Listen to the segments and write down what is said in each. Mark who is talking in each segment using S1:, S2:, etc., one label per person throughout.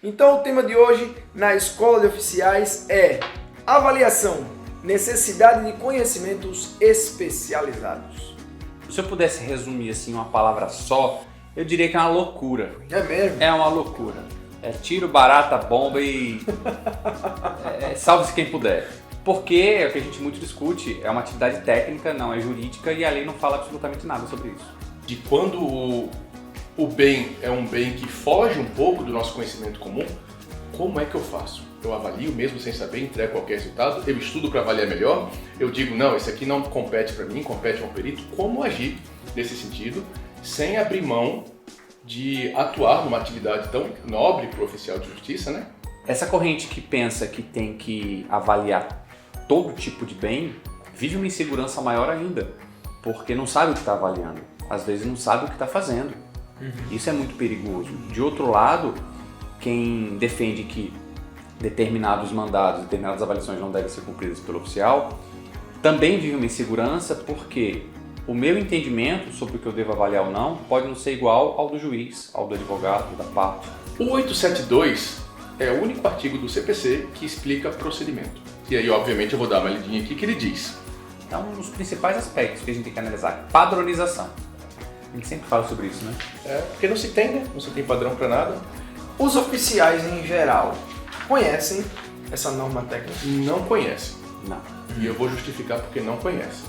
S1: Então o tema de hoje na Escola de Oficiais é avaliação, necessidade de conhecimentos especializados.
S2: Se eu pudesse resumir assim uma palavra só, eu diria que é uma loucura.
S1: É mesmo?
S2: É uma loucura. É tiro, barata, bomba e salve-se quem puder. Porque é o que a gente muito discute, é uma atividade técnica, não é jurídica e a lei não fala absolutamente nada sobre isso.
S3: De quando o bem é um bem que foge um pouco do nosso conhecimento comum, como é que eu faço? Eu avalio mesmo sem saber, entrego qualquer resultado, eu estudo para avaliar melhor, eu digo, não, esse aqui não compete para mim, compete a um perito. Como agir nesse sentido, sem abrir mão de atuar numa atividade tão nobre para o oficial de justiça, né?
S2: Essa corrente que pensa que tem que avaliar todo tipo de bem, vive uma insegurança maior ainda, porque não sabe o que está avaliando, às vezes não sabe o que está fazendo. Isso é muito perigoso. De outro lado, quem defende que determinados mandados, determinadas avaliações não devem ser cumpridas pelo oficial, também vive uma insegurança porque o meu entendimento sobre o que eu devo avaliar ou não pode não ser igual ao do juiz, ao do advogado, da parte.
S3: O 872 é o único artigo do CPC que explica procedimento. E aí, obviamente, eu vou dar uma lidinha aqui que ele diz.
S2: Então, um dos principais aspectos que a gente tem que analisar é padronização. A gente sempre fala sobre isso, né?
S3: Porque não se tem, né? Não se tem padrão para nada.
S1: Os oficiais em geral conhecem essa norma técnica?
S3: Não conhece.
S2: Não.
S3: E eu vou justificar porque não conhece.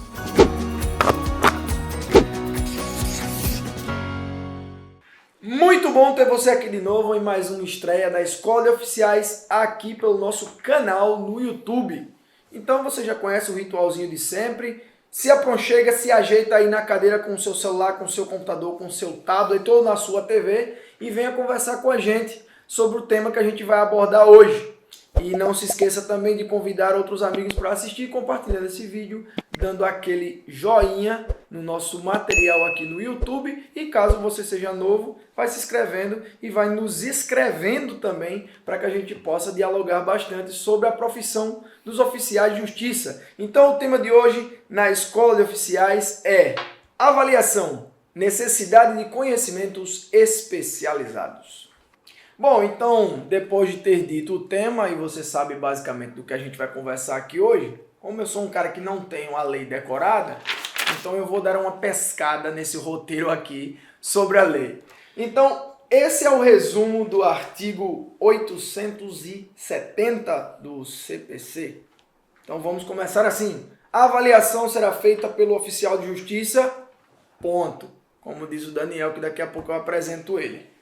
S1: Muito bom ter você aqui de novo em mais uma estreia da Escola de Oficiais aqui pelo nosso canal no YouTube. Então você já conhece o ritualzinho de sempre. Se aproxega, se ajeita aí na cadeira com o seu celular, com o seu computador, com o seu tablet ou na sua TV e venha conversar com a gente sobre o tema que a gente vai abordar hoje. E não se esqueça também de convidar outros amigos para assistir, compartilhando esse vídeo, dando aquele joinha no nosso material aqui no YouTube. E caso você seja novo, vai se inscrevendo e vai nos escrevendo também para que a gente possa dialogar bastante sobre a profissão dos oficiais de justiça. Então o tema de hoje na Escola de Oficiais é avaliação, necessidade de conhecimentos especializados. Bom, então, depois de ter dito o tema, e você sabe basicamente do que a gente vai conversar aqui hoje, como eu sou um cara que não tenho a lei decorada, então eu vou dar uma pescada nesse roteiro aqui sobre a lei. Então, esse é o resumo do artigo 870 do CPC. Então vamos começar assim. A avaliação será feita pelo oficial de justiça, ponto. Como diz o Daniel, que daqui a pouco eu apresento ele.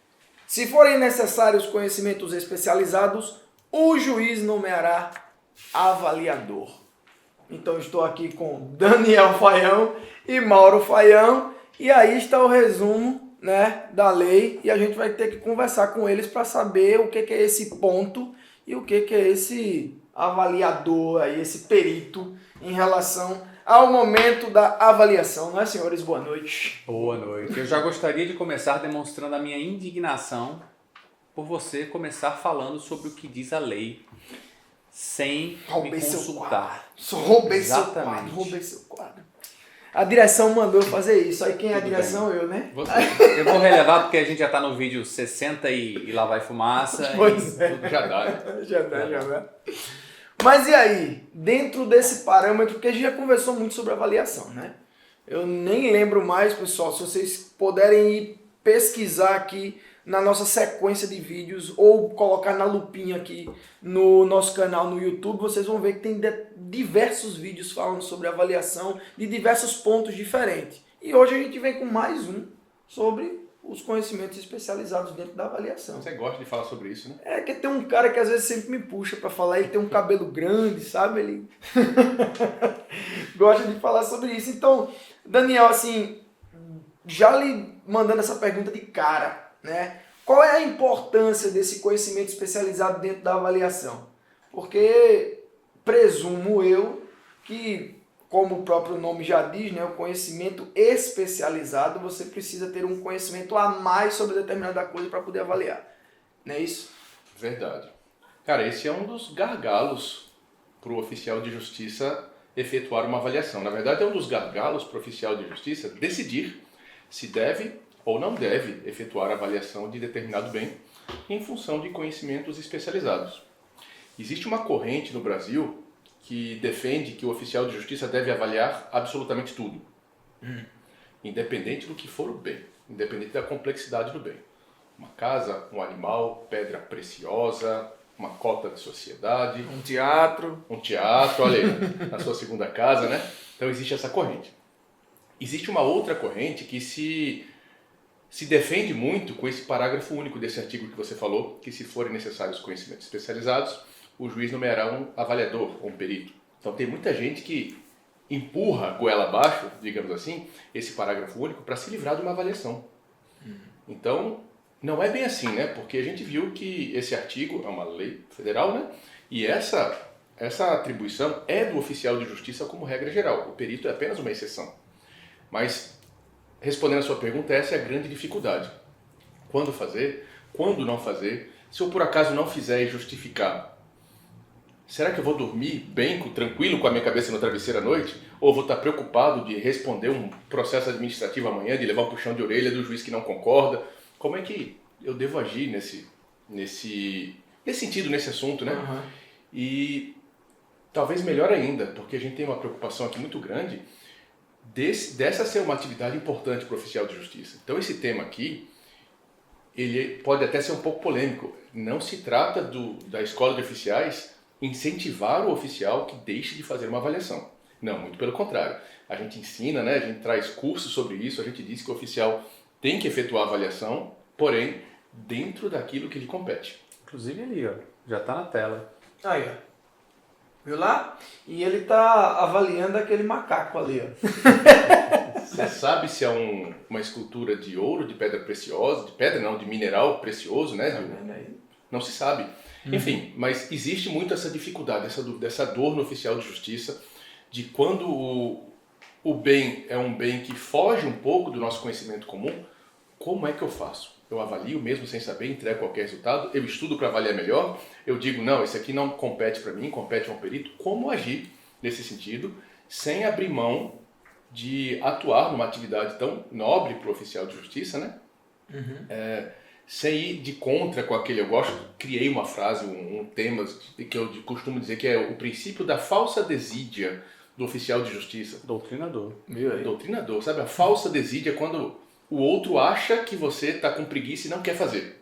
S1: Se forem necessários conhecimentos especializados, o juiz nomeará avaliador. Então estou aqui com Daniel Faião e Mauro Faião, e aí está o resumo, né, da lei, e a gente vai ter que conversar com eles para saber o que é esse ponto e o que é esse avaliador, aí, esse perito em relação ao momento da avaliação, não é, senhores? Boa noite.
S2: Boa noite. Eu já gostaria de começar demonstrando a minha indignação por você começar falando sobre o que diz a lei, sem me consultar.
S1: Roubei seu quadro. A direção mandou fazer isso. Aí quem é a direção? Eu, né?
S2: Eu vou relevar porque a gente já está no vídeo 60 e lá vai fumaça.
S1: Pois
S2: e
S1: é.
S2: tudo já dá.
S1: Já dá. Mas e aí, dentro desse parâmetro, porque a gente já conversou muito sobre avaliação, né? Eu nem lembro mais, pessoal, se vocês puderem ir pesquisar aqui na nossa sequência de vídeos ou colocar na lupinha aqui no nosso canal no YouTube, vocês vão ver que tem diversos vídeos falando sobre avaliação de diversos pontos diferentes. E hoje a gente vem com mais um sobre os conhecimentos especializados dentro da avaliação.
S3: Você gosta de falar sobre isso, né?
S1: É que tem um cara que às vezes sempre me puxa para falar, ele tem um cabelo grande, sabe? Ele gosta de falar sobre isso. Então, Daniel, assim, já lhe mandando essa pergunta de cara, né? Qual é a importância desse conhecimento especializado dentro da avaliação? Porque presumo eu que, como o próprio nome já diz, né, o conhecimento especializado, você precisa ter um conhecimento a mais sobre determinada coisa para poder avaliar. Não é isso?
S3: Verdade. Cara, esse é um dos gargalos para o oficial de justiça efetuar uma avaliação. Na verdade, é um dos gargalos para o oficial de justiça decidir se deve ou não deve efetuar a avaliação de determinado bem, em função de conhecimentos especializados. Existe uma corrente no Brasil que defende que o oficial de justiça deve avaliar absolutamente tudo, independente do que for o bem, independente da complexidade do bem. Uma casa, um animal, pedra preciosa, uma cota de sociedade.
S1: Um teatro.
S3: Um teatro, olha aí, na sua segunda casa, né? Então existe essa corrente. Existe uma outra corrente que se defende muito com esse parágrafo único desse artigo que você falou, que se forem necessários conhecimentos especializados, o juiz nomeará um avaliador ou um perito. Então tem muita gente que empurra a goela abaixo, digamos assim, esse parágrafo único para se livrar de uma avaliação. Então, não é bem assim, né? Porque a gente viu que esse artigo é uma lei federal, né? E essa atribuição é do oficial de justiça como regra geral. O perito é apenas uma exceção. Mas, respondendo a sua pergunta, essa é a grande dificuldade. Quando fazer? Quando não fazer? Se eu por acaso não fizer e justificar, será que eu vou dormir bem, tranquilo com a minha cabeça no travesseiro à noite? Ou vou estar preocupado de responder um processo administrativo amanhã, de levar um puxão de orelha do juiz que não concorda? Como é que eu devo agir nesse sentido, nesse assunto, né?
S1: Uhum.
S3: E talvez melhor ainda, porque a gente tem uma preocupação aqui muito grande dessa ser uma atividade importante para o oficial de justiça. Então esse tema aqui, ele pode até ser um pouco polêmico. Não se trata da escola de oficiais incentivar o oficial que deixe de fazer uma avaliação. Não, muito pelo contrário. A gente ensina, né? A gente traz cursos sobre isso, a gente diz que o oficial tem que efetuar a avaliação, porém, dentro daquilo que lhe compete.
S2: Inclusive ali, ó, já está na tela.
S1: Aí, ó. Viu lá? E ele tá avaliando aquele macaco ali, ó.
S3: Você sabe se é uma escultura de ouro, de pedra preciosa, de mineral precioso, né?
S1: Tá vendo aí?
S3: Não se sabe. Enfim, mas existe muito essa dificuldade, essa dor no oficial de justiça, de quando o bem é um bem que foge um pouco do nosso conhecimento comum, como é que eu faço? Eu avalio mesmo sem saber, entrego qualquer resultado, eu estudo para avaliar melhor, eu digo, não, esse aqui não compete para mim, compete a um perito. Como agir nesse sentido, sem abrir mão de atuar numa atividade tão nobre para o oficial de justiça, né? Sem ir de contra com aquele, criei uma frase, um tema que eu costumo dizer que é o princípio da falsa desídia do oficial de justiça.
S2: Doutrinador.
S1: Viu aí?
S3: Doutrinador, sabe? A falsa desídia é quando o outro acha que você está com preguiça e não quer fazer.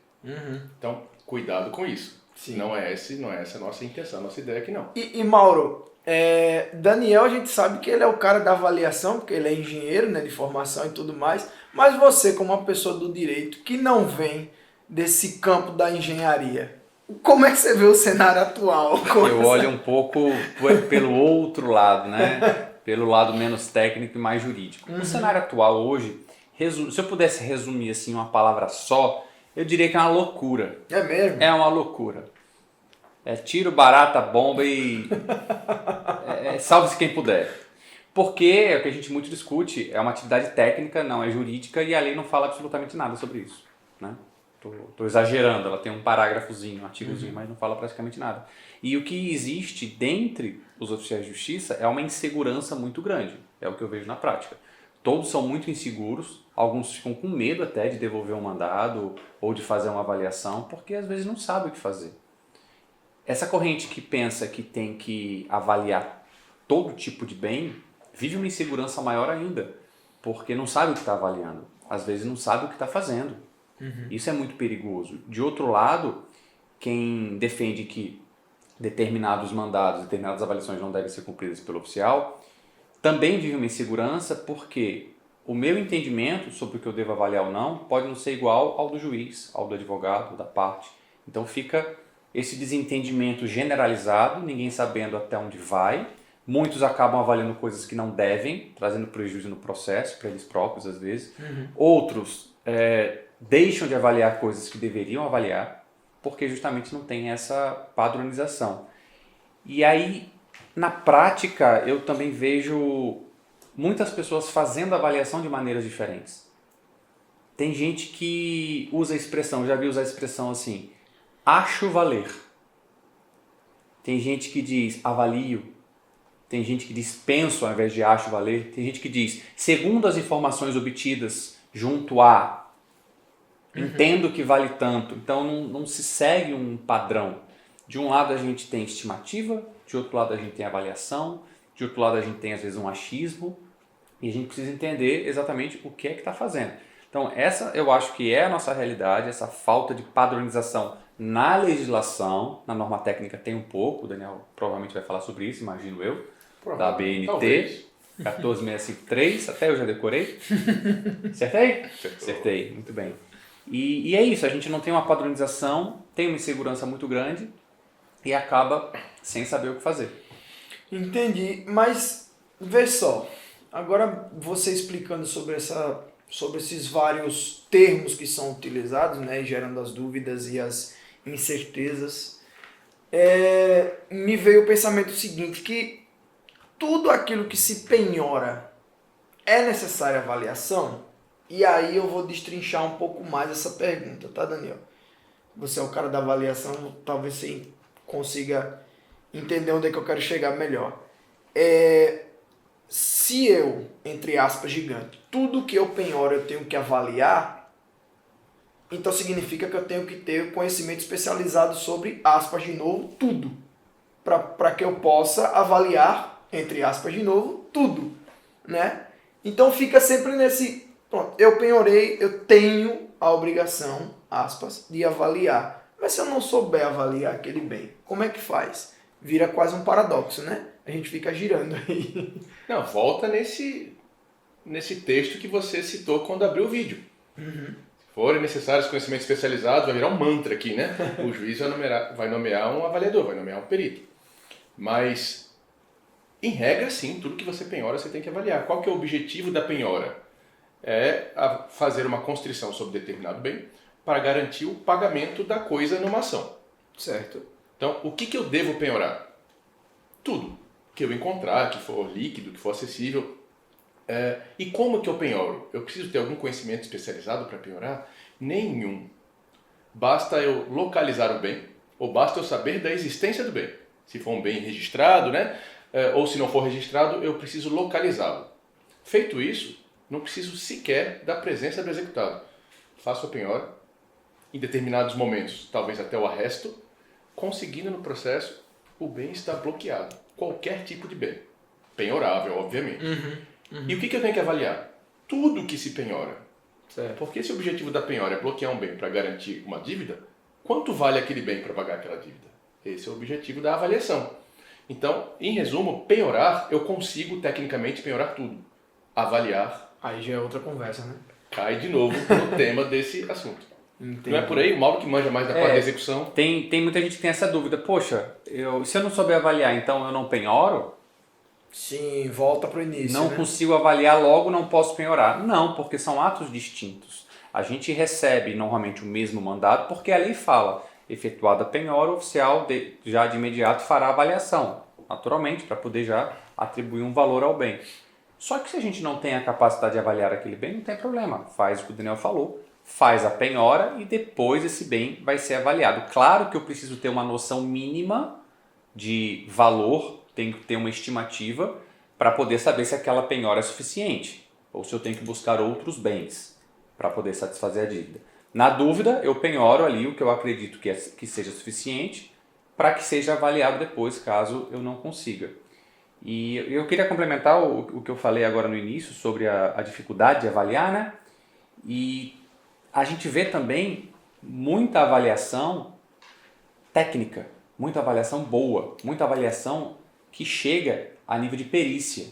S3: Então, cuidado com isso.
S1: Sim.
S3: Não é essa a nossa intenção, a nossa ideia aqui não.
S1: E Mauro, Daniel, a gente sabe que ele é o cara da avaliação, porque ele é engenheiro, né, de formação e tudo mais, mas você, como uma pessoa do direito que não vem desse campo da engenharia, como é que você vê o cenário atual?
S2: Eu olho um pouco pelo outro lado, né? Pelo lado menos técnico e mais jurídico. O cenário atual hoje, se eu pudesse resumir assim uma palavra só, eu diria que é uma loucura.
S1: É mesmo?
S2: É uma loucura. É tiro, barata, bomba e salve-se quem puder. Porque é o que a gente muito discute, é uma atividade técnica, não é jurídica, e a lei não fala absolutamente nada sobre isso, né? Tô exagerando, ela tem um parágrafozinho, um artigozinho, mas não fala praticamente nada. E o que existe dentre os oficiais de justiça é uma insegurança muito grande, é o que eu vejo na prática. Todos são muito inseguros, alguns ficam com medo até de devolver um mandado ou de fazer uma avaliação, porque às vezes não sabem o que fazer. Essa corrente que pensa que tem que avaliar todo tipo de bem, vive uma insegurança maior ainda, porque não sabe o que está avaliando, às vezes não sabe o que está fazendo. Isso é muito perigoso. De outro lado, quem defende que determinados mandados, determinadas avaliações não devem ser cumpridas pelo oficial, também vive uma insegurança porque o meu entendimento sobre o que eu devo avaliar ou não pode não ser igual ao do juiz, ao do advogado, da parte. Então fica esse desentendimento generalizado, ninguém sabendo até onde vai. Muitos acabam avaliando coisas que não devem, trazendo prejuízo no processo, para eles próprios às vezes. Outros deixam de avaliar coisas que deveriam avaliar, porque justamente não tem essa padronização. E aí, na prática, eu também vejo muitas pessoas fazendo avaliação de maneiras diferentes. Tem gente que usa a expressão, já vi usar a expressão assim, acho valer. Tem gente que diz avalio. Tem gente que diz penso ao invés de acho valer. Tem gente que diz segundo as informações obtidas junto a. entendo que vale tanto. Então não se segue um padrão. De um lado a gente tem estimativa, de outro lado a gente tem avaliação, de outro lado a gente tem às vezes um achismo, e a gente precisa entender exatamente o que é que está fazendo. Então essa eu acho que é a nossa realidade, essa falta de padronização na legislação, na norma técnica tem um pouco, o Daniel provavelmente vai falar sobre isso, imagino eu, da BNT,
S3: talvez.
S2: 14653, até eu já decorei. Acertei? Acertei, muito bem. E é isso, a gente não tem uma padronização, tem uma insegurança muito grande e acaba sem saber o que fazer.
S1: Entendi, mas vê só, agora você explicando sobre esses vários termos que são utilizados, né, gerando as dúvidas e as incertezas, me veio o pensamento seguinte, que tudo aquilo que se penhora é necessária avaliação? E aí eu vou destrinchar um pouco mais essa pergunta, tá, Daniel? Você é o cara da avaliação, talvez você consiga entender onde é que eu quero chegar melhor. Se eu, entre aspas, gigante, tudo que eu penhoro eu tenho que avaliar, então significa que eu tenho que ter conhecimento especializado sobre, aspas, de novo, tudo. Para que eu possa avaliar, entre aspas, de novo, tudo, né? Então fica sempre nesse... Pronto, eu penhorei, eu tenho a obrigação, aspas, de avaliar. Mas se eu não souber avaliar aquele bem, como é que faz? Vira quase um paradoxo, né? A gente fica girando aí.
S3: Não, volta nesse texto que você citou quando abriu o vídeo.
S1: Uhum.
S3: Se forem necessários conhecimentos especializados, vai virar um mantra aqui, né? O juiz vai nomear um avaliador, vai nomear um perito. Mas, em regra, sim, tudo que você penhora você tem que avaliar. Qual que é o objetivo da penhora? Fazer uma constrição sobre determinado bem para garantir o pagamento da coisa numa ação.
S1: Certo.
S3: Então, o que eu devo penhorar? Tudo que eu encontrar, que for líquido, que for acessível. E como que eu penhoro? Eu preciso ter algum conhecimento especializado para penhorar? Nenhum. Basta eu localizar o bem, ou basta eu saber da existência do bem. Se for um bem registrado, né? Ou se não for registrado, eu preciso localizá-lo. Feito isso, não preciso sequer da presença do executado. Faço a penhora, em determinados momentos, talvez até o arresto, conseguindo no processo, o bem está bloqueado. Qualquer tipo de bem. Penhorável, obviamente. E o que eu tenho que avaliar? Tudo que se penhora.
S1: Certo.
S3: Porque se o objetivo da penhora é bloquear um bem para garantir uma dívida, quanto vale aquele bem para pagar aquela dívida? Esse é o objetivo da avaliação. Então, em resumo, penhorar, eu consigo tecnicamente penhorar tudo. Avaliar,
S1: Aí já é outra conversa, né?
S3: cai de novo no tema desse assunto.
S1: Entendi.
S3: Não é por aí? O Mauro que manja mais da parte da execução.
S2: Tem muita gente que tem essa dúvida. Poxa, se eu não souber avaliar, então eu não penhoro?
S1: Sim, volta pro início,
S2: Não
S1: né?
S2: consigo avaliar, logo não posso penhorar. Não, porque são atos distintos. A gente recebe normalmente o mesmo mandado porque a lei fala, efetuada a penhora, o oficial já de imediato fará a avaliação, naturalmente, para poder já atribuir um valor ao bem. Só que se a gente não tem a capacidade de avaliar aquele bem, não tem problema. Faz o que o Daniel falou, faz a penhora e depois esse bem vai ser avaliado. Claro que eu preciso ter uma noção mínima de valor, tenho que ter uma estimativa para poder saber se aquela penhora é suficiente ou se eu tenho que buscar outros bens para poder satisfazer a dívida. Na dúvida, eu penhoro ali o que eu acredito que seja suficiente para que seja avaliado depois, caso eu não consiga. E eu queria complementar o que eu falei agora no início sobre a dificuldade de avaliar, né? E a gente vê também muita avaliação técnica, muita avaliação boa, muita avaliação que chega a nível de perícia,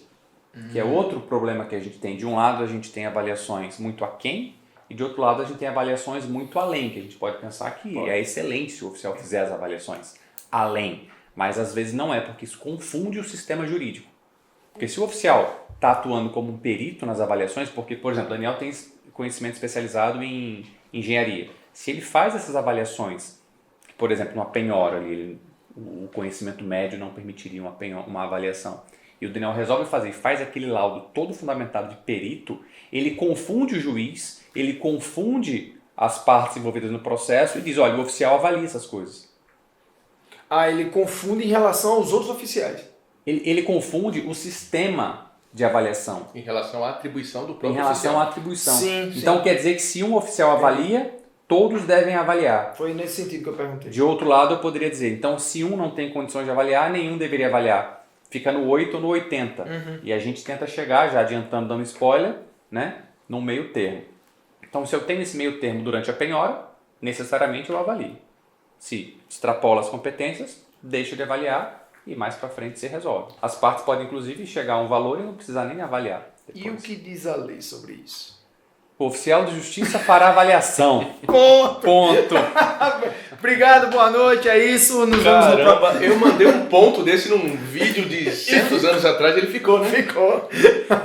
S2: que é outro problema que a gente tem. De um lado a gente tem avaliações muito aquém e de outro lado a gente tem avaliações muito além, que a gente pode pensar que é excelente se o oficial fizer as avaliações além. Mas às vezes não é, porque isso confunde o sistema jurídico. Porque se o oficial está atuando como um perito nas avaliações, porque, por exemplo, Daniel tem conhecimento especializado em engenharia. Se ele faz essas avaliações, por exemplo, uma penhora, o conhecimento médio não permitiria uma avaliação, e o Daniel resolve fazer e faz aquele laudo todo fundamentado de perito, ele confunde o juiz, ele confunde as partes envolvidas no processo e diz, olha, o oficial avalia essas coisas.
S1: Ele confunde em relação aos outros oficiais.
S2: Ele confunde o sistema de avaliação.
S3: Em relação à atribuição do próprio
S2: Em relação
S3: oficial.
S2: à atribuição.
S1: Sim,
S2: então
S1: sim.
S2: quer dizer que se um oficial avalia, todos devem avaliar.
S1: Foi nesse sentido que eu perguntei.
S2: De outro lado, eu poderia dizer, então se um não tem condições de avaliar, nenhum deveria avaliar. Fica no 8 ou no 80. E a gente tenta chegar, já adiantando, dando spoiler, né, no meio termo. Então, se eu tenho esse meio termo durante a penhora, necessariamente eu avalio. Se extrapola as competências, deixa de avaliar e mais para frente se resolve. As partes podem, inclusive, chegar a um valor e não precisar nem avaliar depois.
S1: E o que diz a lei sobre isso?
S2: O oficial de justiça fará avaliação.
S1: Ponto! Obrigado, boa noite, é isso. Nos vemos no próximo.
S3: Caramba, eu mandei um ponto desse num vídeo de centos anos atrás, ele ficou, né?
S1: Ficou.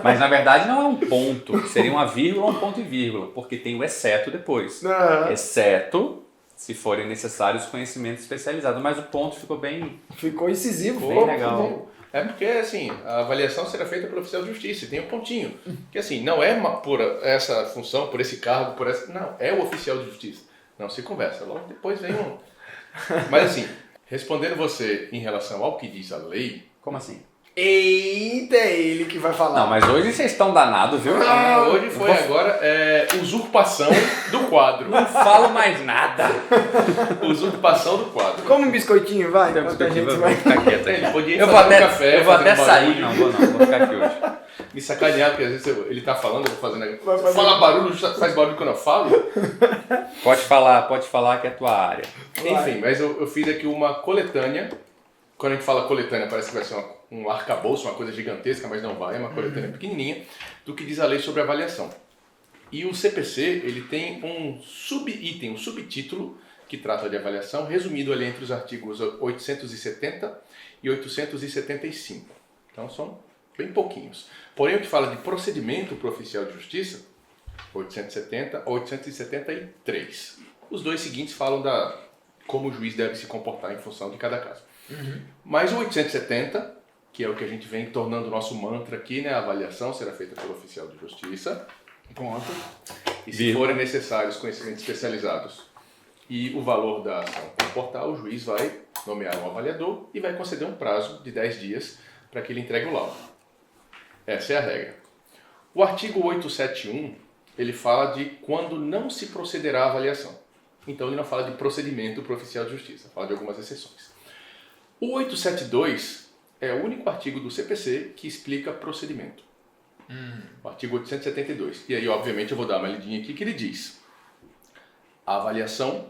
S2: Mas na verdade não é um ponto, seria uma vírgula ou um ponto e vírgula, porque tem o exceto depois. Exceto se forem necessários conhecimentos especializados. Mas o ponto ficou bem
S1: Incisivo.
S2: Bem legal.
S3: É porque, assim, a avaliação será feita pelo oficial de justiça, e tem um pontinho. Que, assim, não é por essa função, por esse cargo, por essa... Não, é o oficial de justiça. Não se conversa, logo depois vem um... Mas, assim, respondendo você em relação ao que diz a lei...
S2: Como assim?
S1: Eita, é ele que vai falar.
S2: Não, mas hoje vocês estão danados, viu?
S3: Hoje foi agora usurpação do quadro.
S2: Não falo mais nada.
S3: Usurpação do quadro.
S1: Como um biscoitinho, vai.
S2: Então,
S1: Enquanto a gente
S2: vou
S1: vai.
S2: ficar quieto aí.
S3: Ele podia ir
S2: Eu vou
S3: fazer
S2: até,
S3: um café,
S2: eu vou
S3: fazer
S2: até
S3: um
S2: sair.
S3: barulho.
S2: Não, vou ficar aqui hoje.
S3: Me sacanear, porque às vezes ele tá falando, eu vou fazendo...
S1: Vai fazer-
S3: Fala barulho, faz barulho quando eu falo.
S2: Pode falar que é a tua área.
S3: Enfim, mas eu fiz aqui uma coletânea. Quando a gente fala coletânea, parece que vai ser um arcabouço, uma coisa gigantesca, mas não vai, é uma coletânea pequenininha, do que diz a lei sobre avaliação. E o CPC, ele tem um subitem, um subtítulo, que trata de avaliação, resumido ali entre os artigos 870 e 875. Então são bem pouquinhos. Porém, o que fala de procedimento para o oficial de justiça, 870 a 873. Os dois seguintes falam da como o juiz deve se comportar em função de cada caso. Mas o 870, que é o que a gente vem tornando o nosso mantra aqui, né? A avaliação será feita pelo oficial de justiça. Ponto. E se forem necessários conhecimentos especializados e o valor da ação comportar, o juiz vai nomear um avaliador e vai conceder um prazo de 10 dias para que ele entregue o laudo. Essa é a regra. O artigo 871, ele fala de quando não se procederá à avaliação. Então ele não fala de procedimento para o oficial de justiça, fala de algumas exceções. O 872 é o único artigo do CPC que explica procedimento. O artigo 872. E aí, obviamente, eu vou dar uma lidinha aqui que ele diz: a avaliação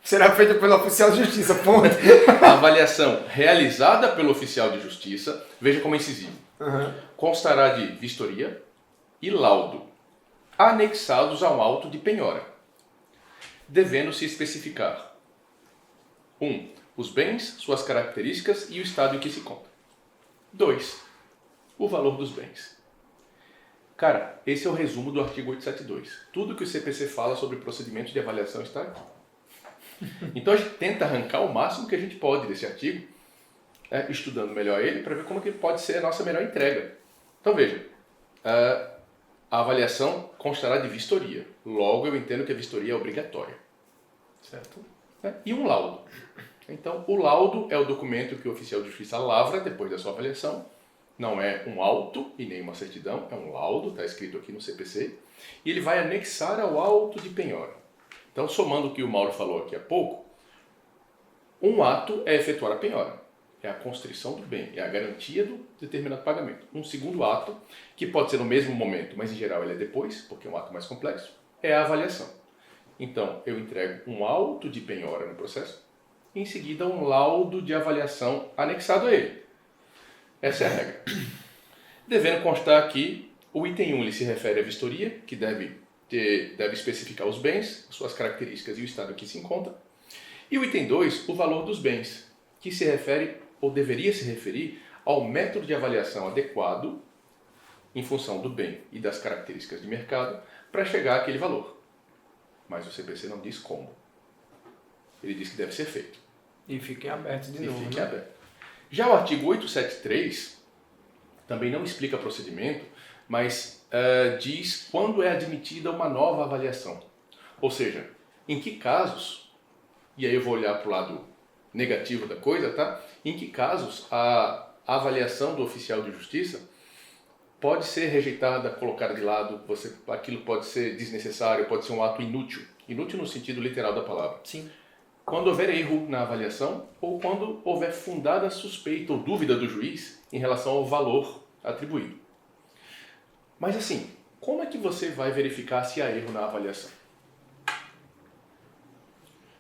S1: Será feita pelo oficial de justiça, ponto.
S3: A avaliação realizada pelo oficial de justiça, veja como é incisivo, constará de vistoria e laudo, anexados ao auto de penhora, devendo-se especificar 1. Os bens, suas características e o estado em que se conta. 2. O valor dos bens. Cara, esse é o resumo do artigo 872. Tudo que o CPC fala sobre procedimento de avaliação está aqui. Então a gente tenta arrancar o máximo que a gente pode desse artigo, estudando melhor ele, para ver como que pode ser a nossa melhor entrega. Então veja, a avaliação constará de vistoria. Logo eu entendo que a vistoria é obrigatória. Certo? E um laudo. Então o laudo é o documento que o oficial de justiça lavra depois da sua avaliação. Não é um auto e nem uma certidão, é um laudo, está escrito aqui no CPC. E ele vai anexar ao auto de penhora. Então, somando o que o Mauro falou aqui há pouco, um ato é efetuar a penhora. É a constrição do bem, é a garantia do determinado pagamento. Um segundo ato, que pode ser no mesmo momento, mas em geral ele é depois, porque é um ato mais complexo, é a avaliação. Então, eu entrego um auto de penhora no processo, e em seguida um laudo de avaliação anexado a ele. Essa é a regra. Devendo constar aqui, o item 1 ele se refere à vistoria, que deve especificar os bens, suas características e o estado em que se encontra. E o item 2, o valor dos bens, que se refere, ou deveria se referir, ao método de avaliação adequado, em função do bem e das características de mercado, para chegar àquele valor. Mas o CPC não diz como. Ele diz que deve ser feito.
S1: E fiquem abertos de novo.
S3: Fiquem abertos. Já o artigo 873 também não explica procedimento, mas diz quando é admitida uma nova avaliação. Ou seja, em que casos, e aí eu vou olhar para o lado negativo da coisa, tá? Em que casos a avaliação do oficial de justiça pode ser rejeitada, colocada de lado, aquilo pode ser desnecessário, pode ser um ato inútil. Inútil no sentido literal da palavra.
S1: Sim.
S3: Quando houver erro na avaliação ou quando houver fundada suspeita ou dúvida do juiz em relação ao valor atribuído. Mas assim, como é que você vai verificar se há erro na avaliação?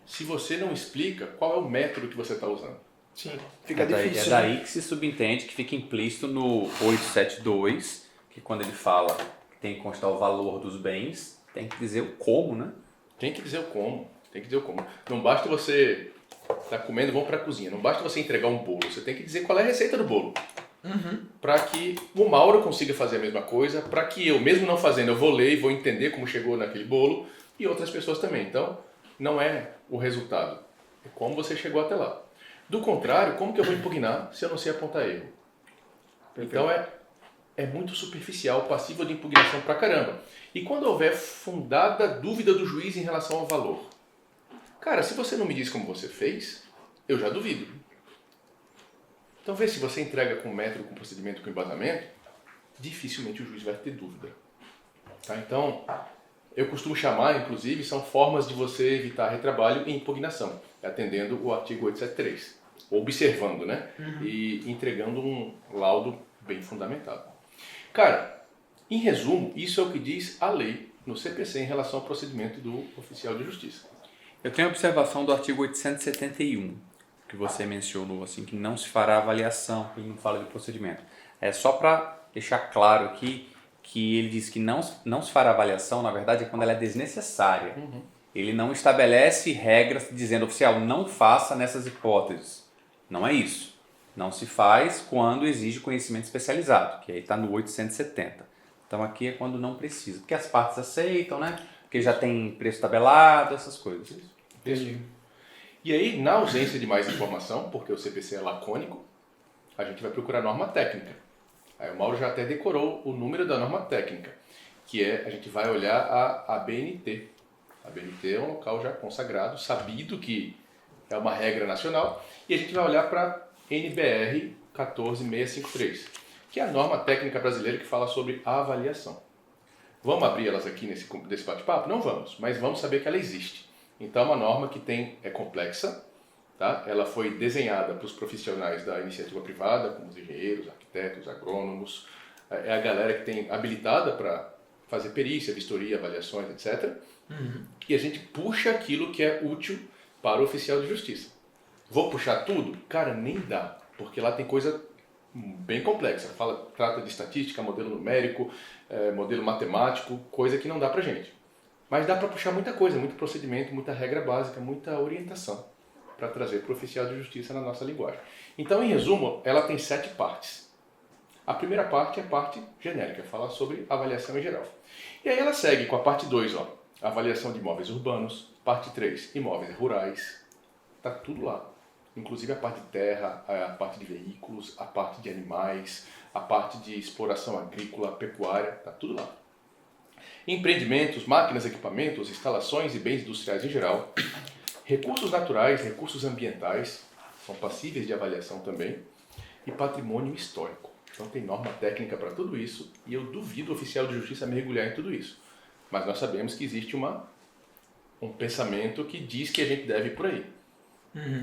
S3: Se você não explica qual é o método que você está usando.
S1: Sim. Fica difícil.
S2: É daí que se subentende, que fica implícito no 872, que quando ele fala que tem que constar o valor dos bens, tem que dizer o como, né?
S3: Tem que dizer o como. Tem que dizer o como. Não basta você estar comendo, vamos para a cozinha. Não basta você entregar um bolo. Você tem que dizer qual é a receita do bolo. Para que o Mauro consiga fazer a mesma coisa, para que eu, mesmo não fazendo, eu vou ler e vou entender como chegou naquele bolo e outras pessoas também. Então, não é o resultado, é como você chegou até lá. Do contrário, como que eu vou impugnar se eu não sei apontar erro? Então é muito superficial, passível de impugnação pra caramba. E quando houver fundada dúvida do juiz em relação ao valor? Cara, se você não me diz como você fez, eu já duvido. Então vê se você entrega com método, com procedimento, com embasamento, dificilmente o juiz vai ter dúvida. Tá? Então, eu costumo chamar, inclusive, são formas de você evitar retrabalho e impugnação, atendendo o artigo 873, observando, né? E entregando um laudo bem fundamentado. Cara, em resumo, isso é o que diz a lei no CPC em relação ao procedimento do oficial de justiça.
S2: Eu tenho a observação do artigo 871, que você mencionou, assim, que não se fará avaliação, ele não fala de procedimento. É só para deixar claro aqui que ele diz que não se fará avaliação, na verdade, é quando ela é desnecessária. Ele não estabelece regras dizendo, oficial, não faça nessas hipóteses. Não é isso. Não se faz quando exige conhecimento especializado, que aí está no 870. Então aqui é quando não precisa, porque as partes aceitam, né? Porque já tem preço tabelado, essas coisas.
S1: Entendi.
S3: E aí, na ausência de mais informação, porque o CPC é lacônico, a gente vai procurar norma técnica. Aí o Mauro já até decorou o número da norma técnica, que é, a gente vai olhar a ABNT. A ABNT é um local já consagrado, sabido que é uma regra nacional, e a gente vai olhar para NBR 14653, que é a norma técnica brasileira que fala sobre avaliação. Vamos abrir elas aqui nesse bate-papo? Não vamos, mas vamos saber que ela existe. Então é uma norma que é complexa, tá? Ela foi desenhada para os profissionais da iniciativa privada, como os engenheiros, arquitetos, agrônomos, é a galera que tem habilitada para fazer perícia, vistoria, avaliações, etc. E a gente puxa aquilo que é útil para o oficial de justiça. Vou puxar tudo? Cara, nem dá, porque lá tem coisa bem complexa. Trata de estatística, modelo numérico, modelo matemático, coisa que não dá pra gente. Mas dá para puxar muita coisa, muito procedimento, muita regra básica, muita orientação para trazer para o oficial de justiça na nossa linguagem. Então, em resumo, ela tem 7 partes. A primeira parte é a parte genérica, fala sobre avaliação em geral. E aí ela segue com a parte 2, ó, avaliação de imóveis urbanos, parte 3, imóveis rurais, tá tudo lá. Inclusive a parte de terra, a parte de veículos, a parte de animais, a parte de exploração agrícola, pecuária, tá tudo lá. Empreendimentos, máquinas, equipamentos, instalações e bens industriais em geral, recursos naturais, recursos ambientais, são passíveis de avaliação também, e patrimônio histórico. Então tem norma técnica para tudo isso, e eu duvido o oficial de justiça mergulhar em tudo isso. Mas nós sabemos que existe um pensamento que diz que a gente deve ir por aí.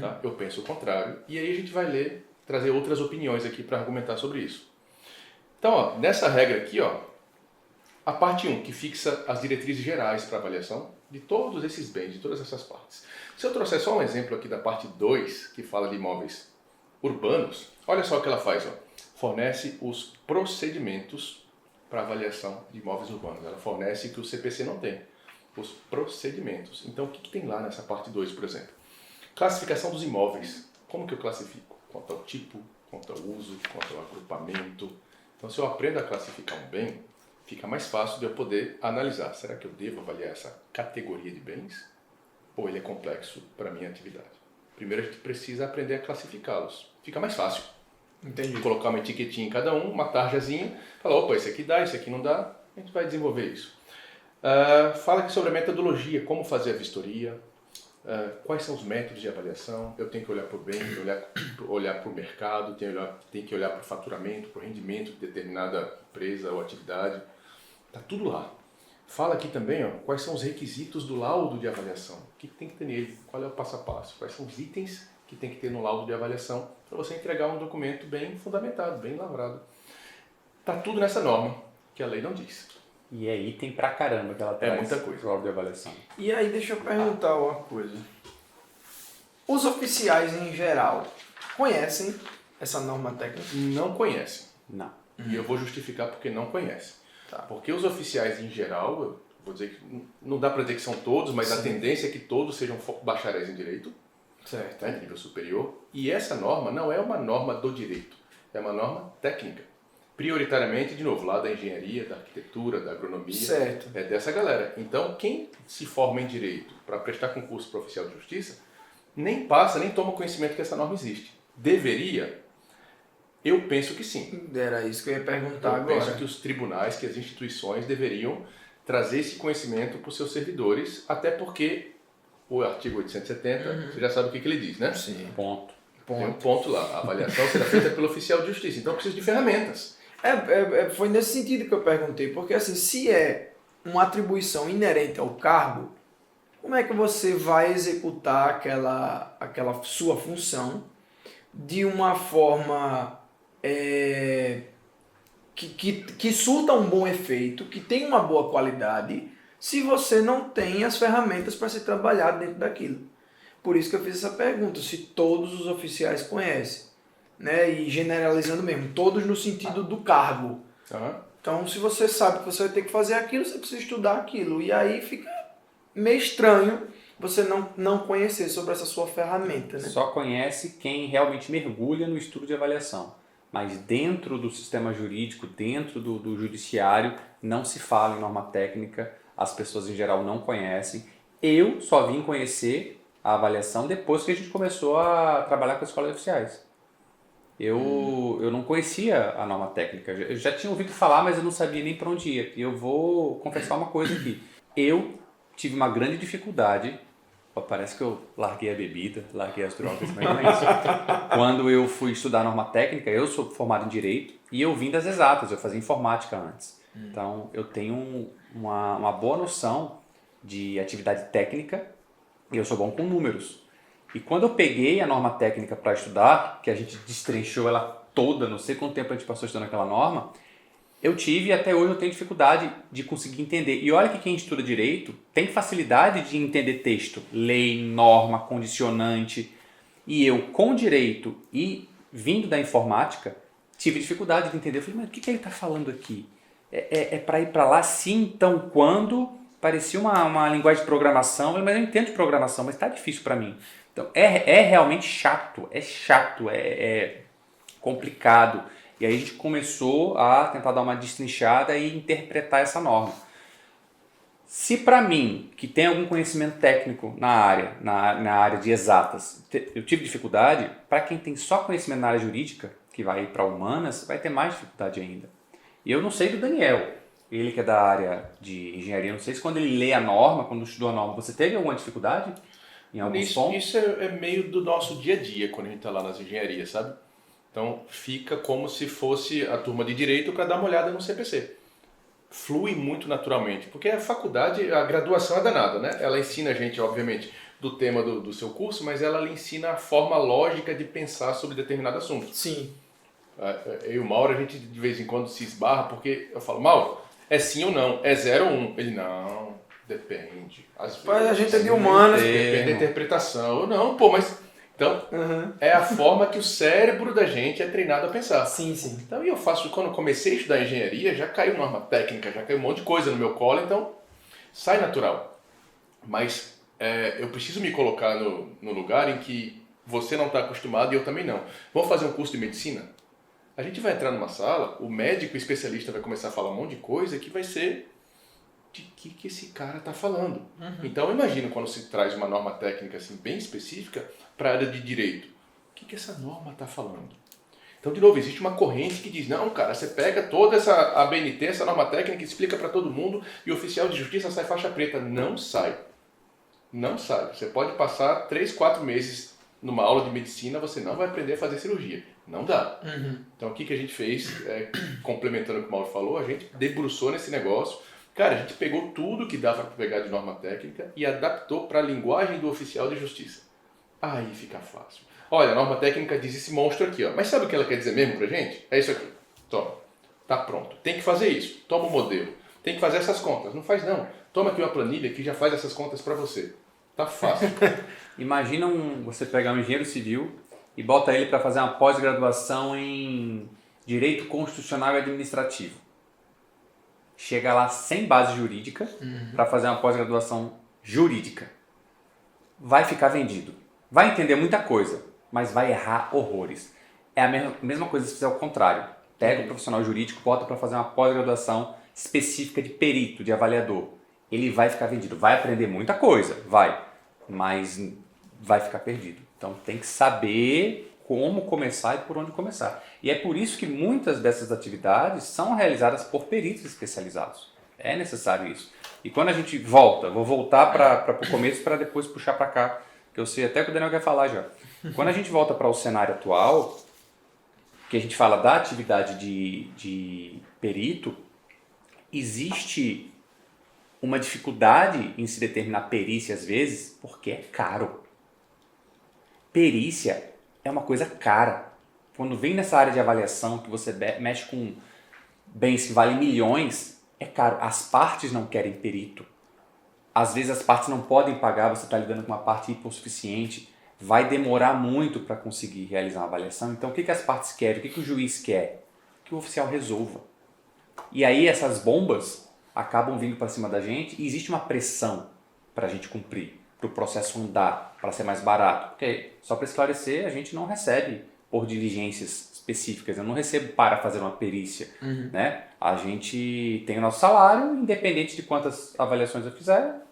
S3: Tá? Eu penso o contrário, e aí a gente vai trazer outras opiniões aqui para argumentar sobre isso. Então, ó, nessa regra aqui, ó, a parte 1, que fixa as diretrizes gerais para avaliação de todos esses bens, de todas essas partes. Se eu trouxer só um exemplo aqui da parte 2, que fala de imóveis urbanos, olha só o que ela faz. Ó. Fornece os procedimentos para avaliação de imóveis urbanos. Ela fornece o que o CPC não tem, os procedimentos. Então, o que tem lá nessa parte 2, por exemplo? Classificação dos imóveis. Como que eu classifico? Quanto ao tipo, quanto ao uso, quanto ao agrupamento. Então, se eu aprendo a classificar um bem, fica mais fácil de eu poder analisar. Será que eu devo avaliar essa categoria de bens? Ou ele é complexo para a minha atividade? Primeiro a gente precisa aprender a classificá-los. Fica mais fácil.
S1: Entendi.
S3: Colocar uma etiquetinha em cada um, uma tarjazinha, falar, opa, esse aqui dá, esse aqui não dá, a gente vai desenvolver isso. Fala aqui sobre a metodologia, como fazer a vistoria, quais são os métodos de avaliação, eu tenho que olhar para o bem, olhar para o mercado, tenho que olhar para o faturamento, para o rendimento de determinada empresa ou atividade. Está tudo lá. Fala aqui também, ó, quais são os requisitos do laudo de avaliação. O que tem que ter nele? Qual é o passo a passo? Quais são os itens que tem que ter no laudo de avaliação para você entregar um documento bem fundamentado, bem lavrado. Tá tudo nessa norma, que a lei não diz.
S2: E é item pra caramba que ela traz.
S3: É muita coisa.
S2: Pro laudo de avaliação.
S1: E aí, deixa eu perguntar uma coisa. Os oficiais em geral conhecem essa norma técnica?
S3: Não conhecem.
S2: Não.
S3: E eu vou justificar porque não conhecem.
S1: Tá.
S3: Porque os oficiais em geral, eu vou dizer que não dá para dizer que são todos, mas
S1: Sim.
S3: a tendência é que todos sejam bacharéis em direito,
S1: Certo.
S3: né, nível superior. E essa norma não é uma norma do direito, é uma norma técnica. Prioritariamente, de novo, lá da engenharia, da arquitetura, da agronomia,
S1: Certo.
S3: é dessa galera. Então, quem se forma em direito para prestar concurso para oficial de justiça, nem passa, nem toma conhecimento que essa norma existe. Deveria? Eu penso que sim.
S1: Era isso que eu ia perguntar
S3: Eu
S1: agora.
S3: penso que os tribunais, que as instituições deveriam trazer esse conhecimento para os seus servidores, até porque o artigo 870, você já sabe o que ele diz, né?
S1: Sim.
S2: Ponto.
S3: Tem um ponto lá. A avaliação será feita pelo oficial de justiça. Então, precisa de ferramentas.
S1: Foi nesse sentido que eu perguntei, porque assim, se é uma atribuição inerente ao cargo, como é que você vai executar aquela sua função de uma forma que surta um bom efeito, que tenha uma boa qualidade, se você não tem as ferramentas para se trabalhar dentro daquilo? Por isso que eu fiz essa pergunta, se todos os oficiais conhecem, né? E generalizando mesmo, todos no sentido do cargo.
S3: Aham.
S1: Então, se você sabe que você vai ter que fazer aquilo, você precisa estudar aquilo. E aí fica meio estranho você não conhecer sobre essa sua ferramenta, né?
S2: Só conhece quem realmente mergulha no estudo de avaliação. Mas dentro do sistema jurídico, dentro do judiciário, não se fala em norma técnica, as pessoas em geral não conhecem. Eu só vim conhecer a avaliação depois que a gente começou a trabalhar com as escolas oficiais. Eu não conhecia a norma técnica, eu já tinha ouvido falar, mas eu não sabia nem para onde ia. E eu vou confessar uma coisa aqui. Eu tive uma grande dificuldade, parece que eu larguei a bebida, larguei as drogas, mas não é isso. Quando eu fui estudar norma técnica, eu sou formado em Direito e eu vim das exatas, eu fazia informática antes. Então eu tenho uma boa noção de atividade técnica e eu sou bom com números. E quando eu peguei a norma técnica para estudar, que a gente destrinchou ela toda, não sei quanto tempo a gente passou estudando aquela norma, eu tive e até hoje eu tenho dificuldade de conseguir entender. E olha que quem estuda direito tem facilidade de entender texto, lei, norma, condicionante. E eu, com direito e vindo da informática, tive dificuldade de entender. Eu falei, mas o que ele está falando aqui? É para ir para lá sim, então quando? Parecia uma linguagem de programação. Eu falei, mas eu entendo de programação, mas está difícil para mim. Então é realmente chato, é complicado. E aí a gente começou a tentar dar uma destrinchada e interpretar essa norma. Se para mim, que tem algum conhecimento técnico na área de exatas, eu tive dificuldade, para quem tem só conhecimento na área jurídica, que vai para humanas, vai ter mais dificuldade ainda. E eu não sei do Daniel, ele que é da área de engenharia, não sei se quando ele lê a norma, quando estudou a norma, você teve alguma dificuldade em alguns pontos?
S3: Isso é meio do nosso dia a dia, quando a gente está lá nas engenharias, sabe? Então fica como se fosse a turma de Direito para dar uma olhada no CPC. Flui muito naturalmente, porque a faculdade, a graduação é danada, né? Ela ensina a gente, obviamente, do tema do seu curso, mas ela lhe ensina a forma lógica de pensar sobre determinado assunto.
S1: Sim.
S3: Eu e o Mauro, a gente de vez em quando se esbarra, porque eu falo, Mauro, é sim ou não? É 0 ou 1? Um. Ele, não, depende. Às vezes,
S1: Mas a gente é de humanas.
S3: depende da interpretação. Eu, não, pô, mas... Então, é a forma que o cérebro da gente é treinado a pensar.
S1: Sim, sim.
S3: Então, eu faço, quando eu comecei a estudar engenharia, já caiu norma técnica, já caiu um monte de coisa no meu colo, então sai natural. Mas eu preciso me colocar no lugar em que você não está acostumado e eu também não. Vamos fazer um curso de medicina? A gente vai entrar numa sala, o médico especialista vai começar a falar um monte de coisa que vai ser de que esse cara está falando. Então, imagina quando se traz uma norma técnica assim, bem específica para a área de direito. O que essa norma está falando? Então, de novo, existe uma corrente que diz, não, cara, você pega toda essa ABNT, essa norma técnica, explica para todo mundo e o oficial de justiça sai faixa preta. Não sai. Não sai. Você pode passar 3, 4 meses numa aula de medicina, você não vai aprender a fazer cirurgia. Não dá. Então, o que a gente fez, complementando o que o Mauro falou, a gente debruçou nesse negócio, Cara, a gente pegou tudo que dava para pegar de norma técnica e adaptou para a linguagem do oficial de justiça. Aí fica fácil. Olha, a norma técnica diz esse monstro aqui, ó. Mas sabe o que ela quer dizer mesmo pra gente? É isso aqui. Toma. Tá pronto. Tem que fazer isso. Toma o modelo. Tem que fazer essas contas. Não faz não. Toma aqui uma planilha que já faz essas contas para você. Tá fácil.
S2: Imagina você pegar um engenheiro civil e bota ele para fazer uma pós-graduação em Direito Constitucional e Administrativo. Chega lá sem base jurídica para fazer uma pós-graduação jurídica. Vai ficar vendido. Vai entender muita coisa, mas vai errar horrores. É a mesma coisa se fizer o contrário. Pega o profissional jurídico, bota para fazer uma pós-graduação específica de perito, de avaliador. Ele vai ficar vendido. Vai aprender muita coisa, vai. Mas vai ficar perdido. Então tem que saber como começar e por onde começar. E é por isso que muitas dessas atividades são realizadas por peritos especializados. É necessário isso. E quando a gente volta, vou voltar para o começo para depois puxar para cá, que eu sei até que o Daniel quer falar já. Quando a gente volta para o cenário atual, que a gente fala da atividade de perito, existe uma dificuldade em se determinar perícia às vezes, porque é caro. Perícia é uma coisa cara. Quando vem nessa área de avaliação, que você mexe com bens que valem milhões, é caro. As partes não querem perito. Às vezes as partes não podem pagar, você está lidando com uma parte hipossuficiente. Vai demorar muito para conseguir realizar uma avaliação. Então o que as partes querem? O que o juiz quer? Que o oficial resolva. E aí essas bombas acabam vindo para cima da gente e existe uma pressão para a gente cumprir, para o processo andar, para ser mais barato. Porque, só para esclarecer, a gente não recebe por diligências específicas, eu não recebo para fazer uma perícia. Né? A gente tem o nosso salário, independente de quantas avaliações eu fizer,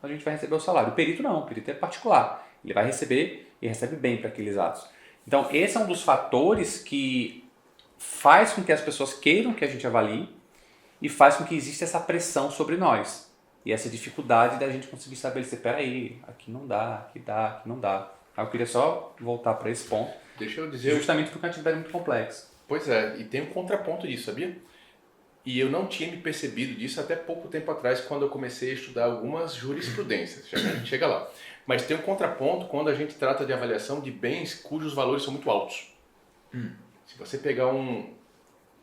S2: a gente vai receber o salário. O perito não, o perito é particular. Ele vai receber e recebe bem para aqueles atos. Então, esse é um dos fatores que faz com que as pessoas queiram que a gente avalie e faz com que exista essa pressão sobre nós. E essa dificuldade da gente conseguir estabelecer, peraí, aqui não dá, aqui dá, aqui não dá. Eu queria só voltar para esse ponto.
S3: Deixa eu dizer...
S2: Justamente porque é uma atividade muito complexa.
S3: Pois é, e tem um contraponto disso, sabia? E eu não tinha me percebido disso até pouco tempo atrás, quando eu comecei a estudar algumas jurisprudências. Já a gente chega lá. Mas tem um contraponto quando a gente trata de avaliação de bens cujos valores são muito altos. Se você pegar um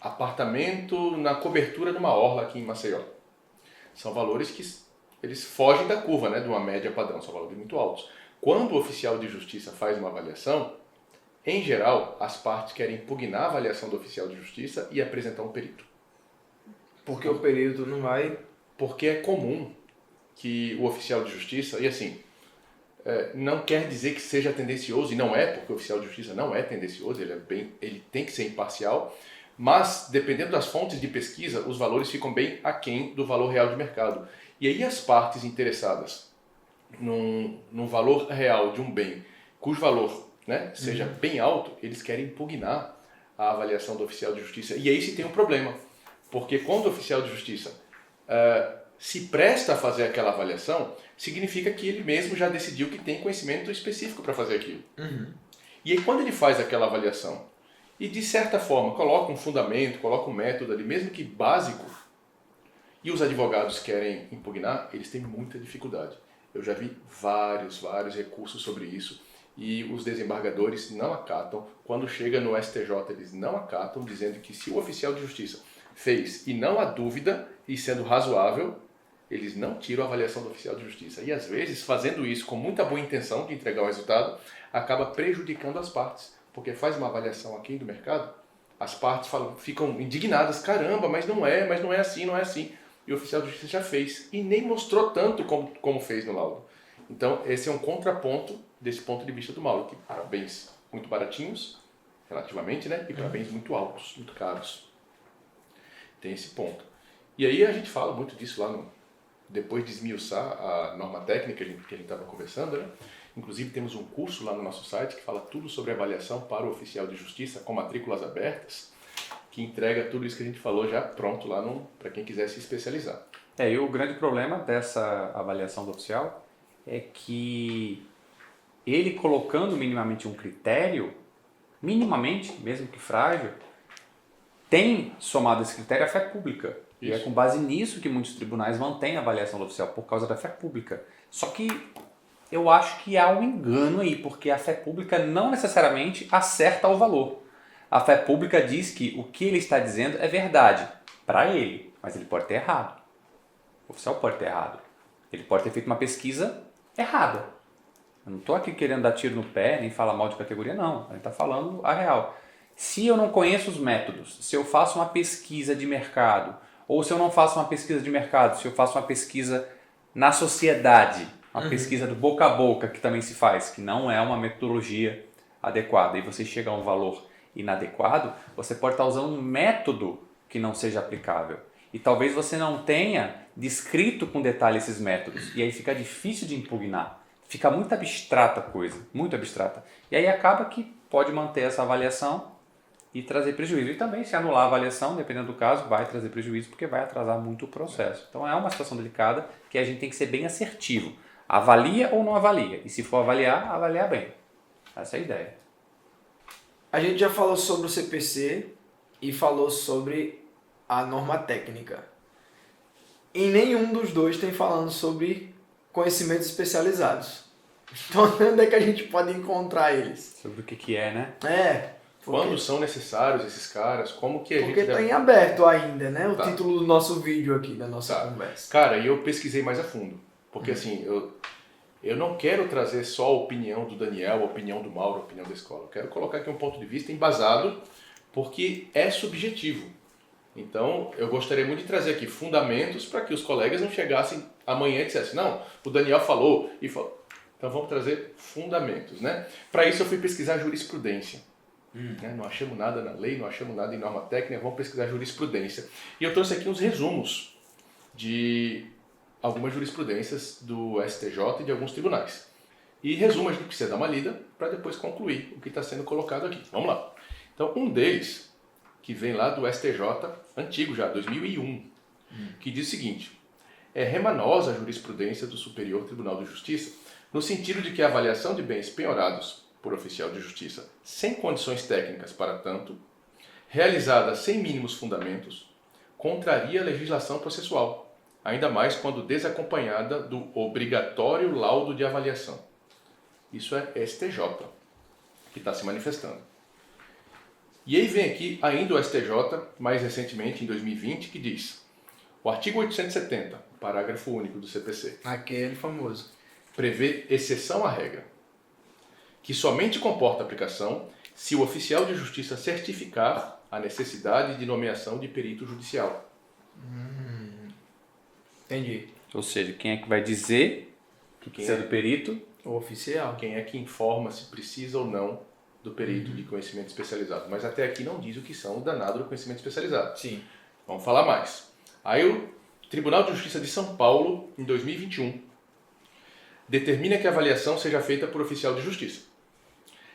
S3: apartamento na cobertura de uma orla aqui em Maceió, são valores que eles fogem da curva, né, de uma média padrão, são valores muito altos. Quando o oficial de justiça faz uma avaliação, em geral, as partes querem impugnar a avaliação do oficial de justiça e apresentar um perito.
S1: Porque o perito não vai...
S3: Porque é comum que o oficial de justiça, e assim, não quer dizer que seja tendencioso, e não é, porque o oficial de justiça não é tendencioso, ele tem que ser imparcial, mas dependendo das fontes de pesquisa, os valores ficam bem aquém do valor real de mercado. E aí as partes interessadas num valor real de um bem, cujo valor, né, seja bem alto, eles querem impugnar a avaliação do oficial de justiça. E aí se tem um problema, porque quando o oficial de justiça se presta a fazer aquela avaliação, significa que ele mesmo já decidiu que tem conhecimento específico para fazer aquilo. E aí quando ele faz aquela avaliação e de certa forma coloca um fundamento, coloca um método ali, mesmo que básico, e os advogados querem impugnar, eles têm muita dificuldade. Eu já vi vários recursos sobre isso e os desembargadores não acatam. Quando chega no STJ, eles não acatam, dizendo que se o oficial de justiça fez e não há dúvida, e sendo razoável, eles não tiram a avaliação do oficial de justiça. E às vezes, fazendo isso com muita boa intenção de entregar o resultado, acaba prejudicando as partes. Porque faz uma avaliação aqui do mercado, as partes ficam indignadas, caramba, mas não é assim, não é assim. E o oficial de justiça já fez, e nem mostrou tanto como fez no laudo. Então, esse é um contraponto desse ponto de vista do Mauro, que para bens muito baratinhos, relativamente, né? E para bens muito altos, muito caros. Tem esse ponto. E aí a gente fala muito disso lá depois de esmiuçar a norma técnica que a gente estava conversando, né? Inclusive temos um curso lá no nosso site que fala tudo sobre avaliação para o oficial de justiça com matrículas abertas, que entrega tudo isso que a gente falou já pronto lá para quem quiser se especializar.
S2: E o grande problema dessa avaliação do oficial é que ele colocando minimamente um critério, minimamente, mesmo que frágil, tem somado esse critério a fé pública. E é com base nisso que muitos tribunais mantêm a avaliação do oficial, por causa da fé pública. Só que eu acho que há um engano aí, porque a fé pública não necessariamente acerta o valor. A fé pública diz que o que ele está dizendo é verdade para ele, mas ele pode ter errado. O oficial pode ter errado. Ele pode ter feito uma pesquisa errada. Eu não estou aqui querendo dar tiro no pé, nem falar mal de categoria, não. A gente está falando a real. Se eu não conheço os métodos, se eu faço uma pesquisa de mercado, ou se eu não faço uma pesquisa de mercado, se eu faço uma pesquisa na sociedade, uma pesquisa do boca a boca, que também se faz, que não é uma metodologia adequada, e você chega a um valor inadequado, você pode estar usando um método que não seja aplicável. E talvez você não tenha descrito com detalhe esses métodos. E aí fica difícil de impugnar. Fica muito abstrata a coisa, muito abstrata. E aí acaba que pode manter essa avaliação e trazer prejuízo. E também, se anular a avaliação, dependendo do caso, vai trazer prejuízo porque vai atrasar muito o processo. Então é uma situação delicada que a gente tem que ser bem assertivo. Avalia ou não avalia? E se for avaliar, avaliar bem. Essa é a ideia.
S1: A gente já falou sobre o CPC e falou sobre a norma técnica. Em nenhum dos dois tem falando sobre conhecimentos especializados. Então, onde é que a gente pode encontrar eles?
S2: Sobre o que é, né?
S3: Quando são necessários esses caras, como que a gente
S1: Porque está
S3: deve...
S1: em aberto ainda, né? O
S3: Tá.
S1: título do nosso vídeo aqui, da nossa conversa.
S3: Cara, e eu pesquisei mais a fundo. Porque assim, eu não quero trazer só a opinião do Daniel, a opinião do Mauro, a opinião da escola. Eu quero colocar aqui um ponto de vista embasado, porque é subjetivo. Então, eu gostaria muito de trazer aqui fundamentos para que os colegas não chegassem amanhã e dissessem, não, o Daniel falou e falou. Então, vamos trazer fundamentos, né? Para isso, eu fui pesquisar jurisprudência. Né? Não achamos nada na lei, não achamos nada em norma técnica, vamos pesquisar jurisprudência. E eu trouxe aqui uns resumos de algumas jurisprudências do STJ e de alguns tribunais. E resumo, a gente precisa dar uma lida para depois concluir o que está sendo colocado aqui. Vamos lá. Então, um deles, que vem lá do STJ, antigo já, 2001, que diz o seguinte: é remanosa a jurisprudência do Superior Tribunal de Justiça, no sentido de que a avaliação de bens penhorados por oficial de justiça sem condições técnicas para tanto, realizada sem mínimos fundamentos, contraria a legislação processual, ainda mais quando desacompanhada do obrigatório laudo de avaliação. Isso é STJ, que está se manifestando. E aí vem aqui ainda o STJ, mais recentemente, em 2020, que diz: o artigo 870, parágrafo único do CPC,
S1: Aquele famoso.
S3: prevê exceção à regra, que somente comporta aplicação se o oficial de justiça certificar a necessidade de nomeação de perito judicial.
S1: Entendi.
S2: Ou seja, quem é que vai dizer que precisa do perito?
S1: O oficial.
S3: Quem é que informa se precisa ou não do perito de conhecimento especializado. Mas até aqui não diz o que são o danado do conhecimento especializado.
S1: Sim.
S3: Vamos falar mais. Aí o Tribunal de Justiça de São Paulo, em 2021, determina que a avaliação seja feita por oficial de justiça,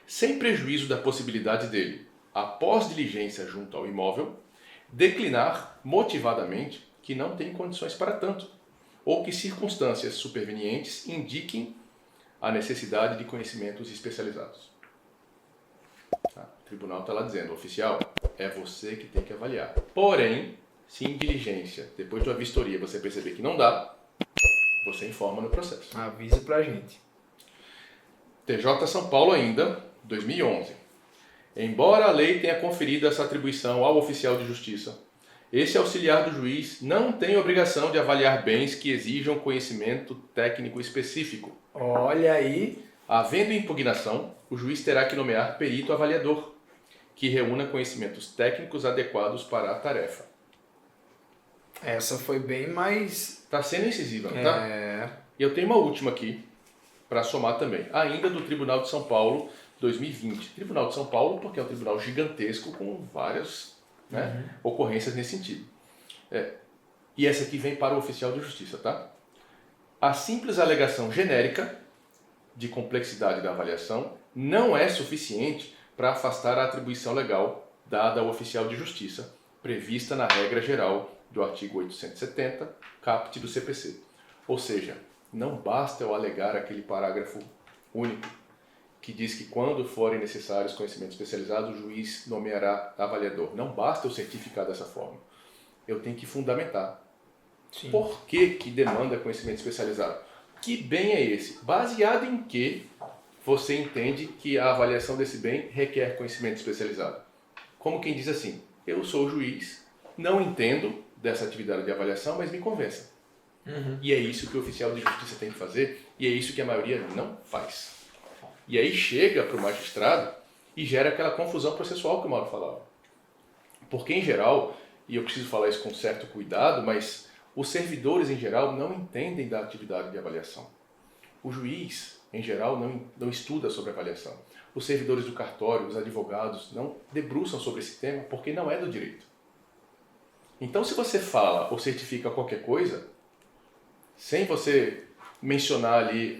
S3: sem prejuízo da possibilidade dele, após diligência junto ao imóvel, declinar motivadamente que não tem condições para tanto, ou que circunstâncias supervenientes indiquem a necessidade de conhecimentos especializados. Tá? O tribunal está lá dizendo, oficial, é você que tem que avaliar. Porém, se em diligência, depois da vistoria, você perceber que não dá, você informa no processo.
S1: Avisa pra gente.
S3: TJ São Paulo ainda, 2011. Embora a lei tenha conferido essa atribuição ao oficial de justiça, esse auxiliar do juiz não tem obrigação de avaliar bens que exijam conhecimento técnico específico.
S1: Olha aí.
S3: Havendo impugnação, o juiz terá que nomear perito avaliador, que reúna conhecimentos técnicos adequados para a tarefa.
S1: Essa foi bem mais...
S3: Está sendo incisiva, não tá? E eu tenho uma última aqui, para somar também. Ainda do Tribunal de São Paulo, 2020. Tribunal de São Paulo, porque é um tribunal gigantesco com várias ocorrências nesse sentido. E essa aqui vem para o oficial de justiça, tá? A simples alegação genérica de complexidade da avaliação não é suficiente para afastar a atribuição legal dada ao oficial de justiça, prevista na regra geral do artigo 870, caput do CPC. Ou seja, não basta eu alegar aquele parágrafo único que diz que quando forem necessários conhecimentos especializados, o juiz nomeará avaliador. Não basta eu certificar dessa forma. eu tenho que fundamentar.
S1: Sim.
S3: Por que demanda conhecimento especializado? Que bem é esse? Baseado em que você entende que a avaliação desse bem requer conhecimento especializado? Como quem diz assim, eu sou juiz, não entendo dessa atividade de avaliação, mas me convença. E é isso que o oficial de justiça tem que fazer, e é isso que a maioria não faz. E aí chega para o magistrado e gera aquela confusão processual que o Mauro falava. Porque, em geral, e eu preciso falar isso com certo cuidado, mas os servidores, em geral, não entendem da atividade de avaliação. O juiz, em geral, não estuda sobre avaliação. Os servidores do cartório, os advogados, não debruçam sobre esse tema porque não é do direito. Então, se você fala ou certifica qualquer coisa, sem você mencionar ali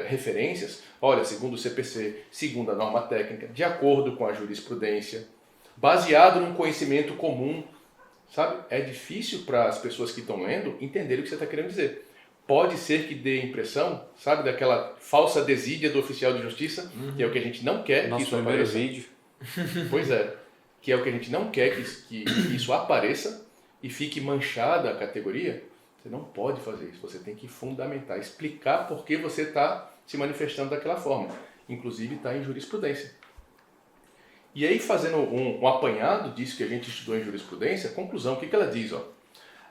S3: referências, olha, segundo o CPC, segundo a norma técnica, de acordo com a jurisprudência, baseado num conhecimento comum, sabe? É difícil para as pessoas que estão lendo entenderem o que você está querendo dizer. Pode ser que dê a impressão, sabe, daquela falsa desídia do oficial de justiça, que é o que a gente não quer que isso
S2: primeiro
S3: apareça.
S2: vídeo.
S3: Pois é, que é o que a gente não quer que isso apareça e fique manchada a categoria. Você não pode fazer isso, você tem que fundamentar, explicar por que você está se manifestando daquela forma. Inclusive está em jurisprudência. E aí, fazendo um apanhado disso que a gente estudou em jurisprudência, conclusão, o que ela diz? Ó?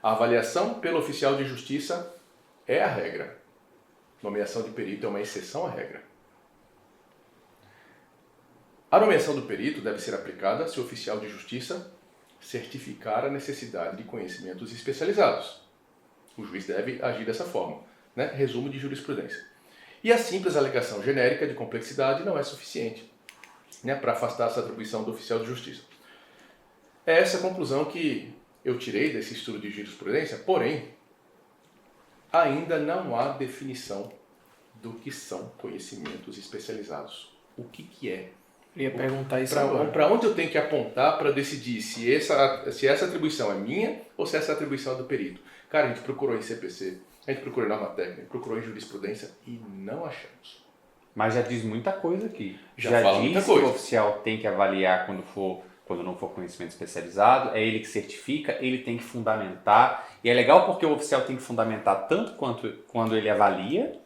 S3: A avaliação pelo oficial de justiça é a regra. Nomeação de perito é uma exceção à regra. A nomeação do perito deve ser aplicada se o oficial de justiça certificar a necessidade de conhecimentos especializados. O juiz deve agir dessa forma. Né? Resumo de jurisprudência. E a simples alegação genérica de complexidade não é suficiente, né, para afastar essa atribuição do oficial de justiça. É essa a conclusão que eu tirei desse estudo de jurisprudência, porém, ainda não há definição do que são conhecimentos especializados. O que é?
S1: Eu ia perguntar isso agora.
S3: Para onde eu tenho que apontar para decidir se essa atribuição é minha ou se essa atribuição é do perito? Cara, a gente procurou em CPC, a gente procurou em norma técnica, procurou em jurisprudência e não achamos.
S2: Mas já diz muita coisa aqui.
S3: Já fala muita
S2: diz
S3: coisa.
S2: Que o oficial tem que avaliar quando não for conhecimento especializado, é ele que certifica, ele tem que fundamentar. E é legal porque o oficial tem que fundamentar tanto quanto quando ele avalia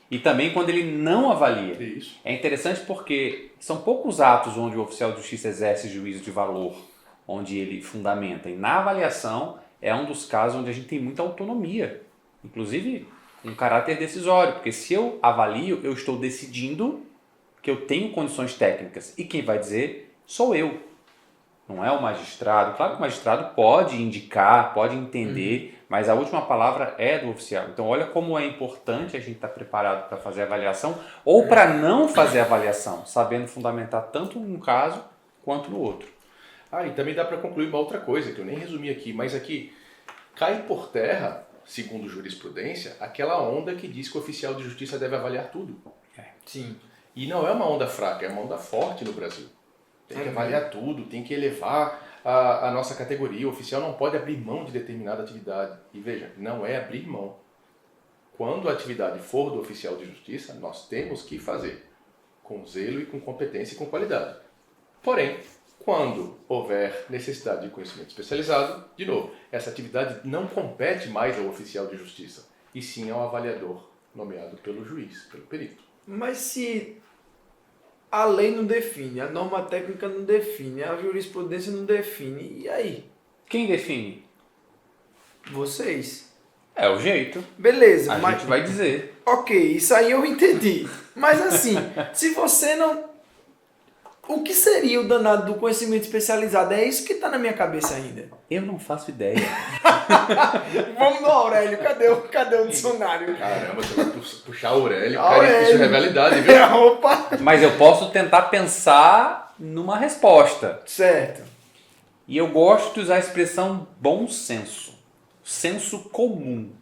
S2: e também quando ele não avalia.
S3: Isso.
S2: É interessante porque são poucos atos onde o oficial de justiça exerce juízo de valor, onde ele fundamenta. E na avaliação é um dos casos onde a gente tem muita autonomia, inclusive um caráter decisório, porque se eu avalio, eu estou decidindo que eu tenho condições técnicas e quem vai dizer sou eu, não é o magistrado. Claro que o magistrado pode indicar, pode entender, mas a última palavra é do oficial. Então olha como é importante a gente estar preparado para fazer a avaliação ou para não fazer a avaliação, sabendo fundamentar tanto num caso quanto no outro.
S3: E também dá para concluir uma outra coisa, que eu nem resumi aqui, mas aqui cai por terra, segundo jurisprudência, aquela onda que diz que o oficial de justiça deve avaliar tudo.
S1: Sim.
S3: E não é uma onda fraca, é uma onda forte no Brasil. Tem que avaliar tudo, tem que elevar a nossa categoria. O oficial não pode abrir mão de determinada atividade. E veja, não é abrir mão. Quando a atividade for do oficial de justiça, nós temos que fazer com zelo e com competência e com qualidade. Porém, quando houver necessidade de conhecimento especializado, de novo, essa atividade não compete mais ao oficial de justiça, e sim ao avaliador nomeado pelo juiz, pelo perito.
S1: Mas se a lei não define, a norma técnica não define, a jurisprudência não define, e aí?
S2: Quem define?
S1: Vocês.
S2: É o jeito.
S1: Beleza,
S2: A
S1: mas...
S2: gente vai dizer.
S1: Ok, isso aí eu entendi. Mas assim, se você não... O que seria o danado do conhecimento especializado? É isso que está na minha cabeça ainda.
S2: Eu não faço ideia.
S1: Vamos no Aurélio, cadê o dicionário?
S3: Caramba, você vai puxar o Aurélio.
S1: Aurélio.
S3: Cara, isso é rivalidade, viu?
S1: Opa!
S2: Mas eu posso tentar pensar numa resposta.
S1: Certo.
S2: E eu gosto de usar a expressão bom senso. Senso comum.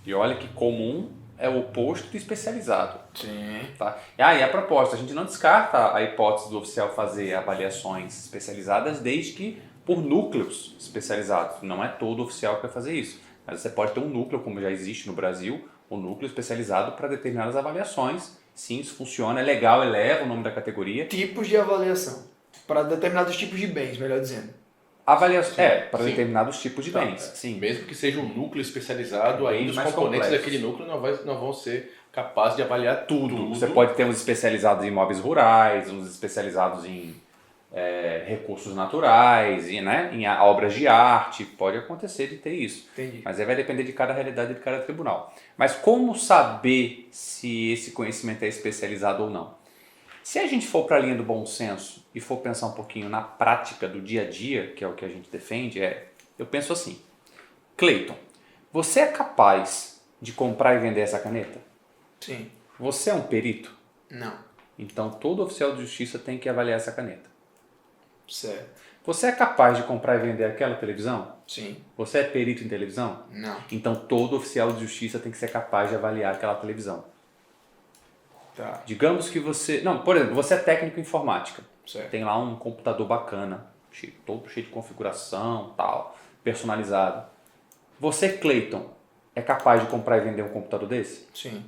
S2: E olha que comum é o oposto de especializado.
S1: Sim.
S2: Tá? E a proposta, a gente não descarta a hipótese do oficial fazer avaliações especializadas desde que por núcleos especializados. Não é todo oficial que vai fazer isso. Mas você pode ter um núcleo, como já existe no Brasil, um núcleo especializado para determinadas avaliações. Sim, isso funciona, é legal, eleva o nome da categoria.
S1: Tipos de avaliação. Para determinados tipos de bens, melhor dizendo.
S2: Avaliação, para
S3: sim.
S2: determinados tipos de
S3: Tá,
S2: bens, sim.
S3: Mesmo que seja um núcleo especializado, ainda os
S2: mais
S3: componentes
S2: complexos.
S3: daquele núcleo não vão ser capazes de avaliar tudo.
S2: Você pode ter uns especializados em imóveis rurais, uns especializados em recursos naturais, em obras de arte, pode acontecer de ter isso.
S1: Entendi.
S2: Mas aí vai depender de cada realidade e de cada tribunal. Mas como saber se esse conhecimento é especializado ou não? Se a gente for para a linha do bom senso e for pensar um pouquinho na prática do dia a dia, que é o que a gente defende, eu penso assim, Cleiton, você é capaz de comprar e vender essa caneta?
S1: Sim.
S2: Você é um perito?
S1: Não.
S2: Então todo oficial de justiça tem que avaliar essa caneta.
S1: Certo.
S2: Você é capaz de comprar e vender aquela televisão?
S1: Sim.
S2: Você é perito em televisão?
S1: Não.
S2: Então todo oficial de justiça tem que ser capaz de avaliar aquela televisão.
S1: Tá.
S2: Digamos que você... Não, por exemplo, você é técnico em informática.
S1: Certo.
S2: Tem lá um computador bacana, todo cheio de configuração, tal, personalizado. Você, Cleiton, é capaz de comprar e vender um computador desse?
S1: Sim.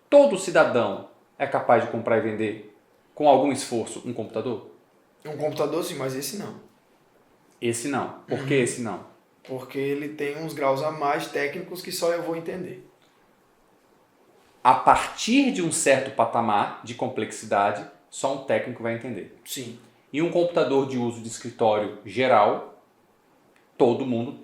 S2: Todo cidadão é capaz de comprar e vender, com algum esforço, um computador?
S1: Um computador sim, mas esse não.
S2: Esse não. Por que esse não?
S1: Porque ele tem uns graus a mais técnicos que só eu vou entender.
S2: A partir de um certo patamar de complexidade, só um técnico vai entender.
S1: Sim.
S2: E um computador de uso de escritório geral, todo mundo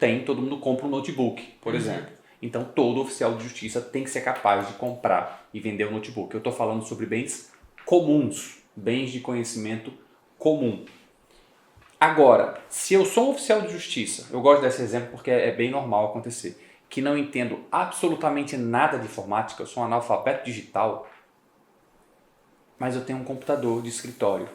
S2: compra um notebook, por exemplo. Então todo oficial de justiça tem que ser capaz de comprar e vender um notebook. Eu estou falando sobre bens comuns, bens de conhecimento comum. Agora, se eu sou um oficial de justiça, eu gosto desse exemplo porque é bem normal acontecer, que não entendo absolutamente nada de informática, eu sou um analfabeto digital, mas eu tenho um computador de escritório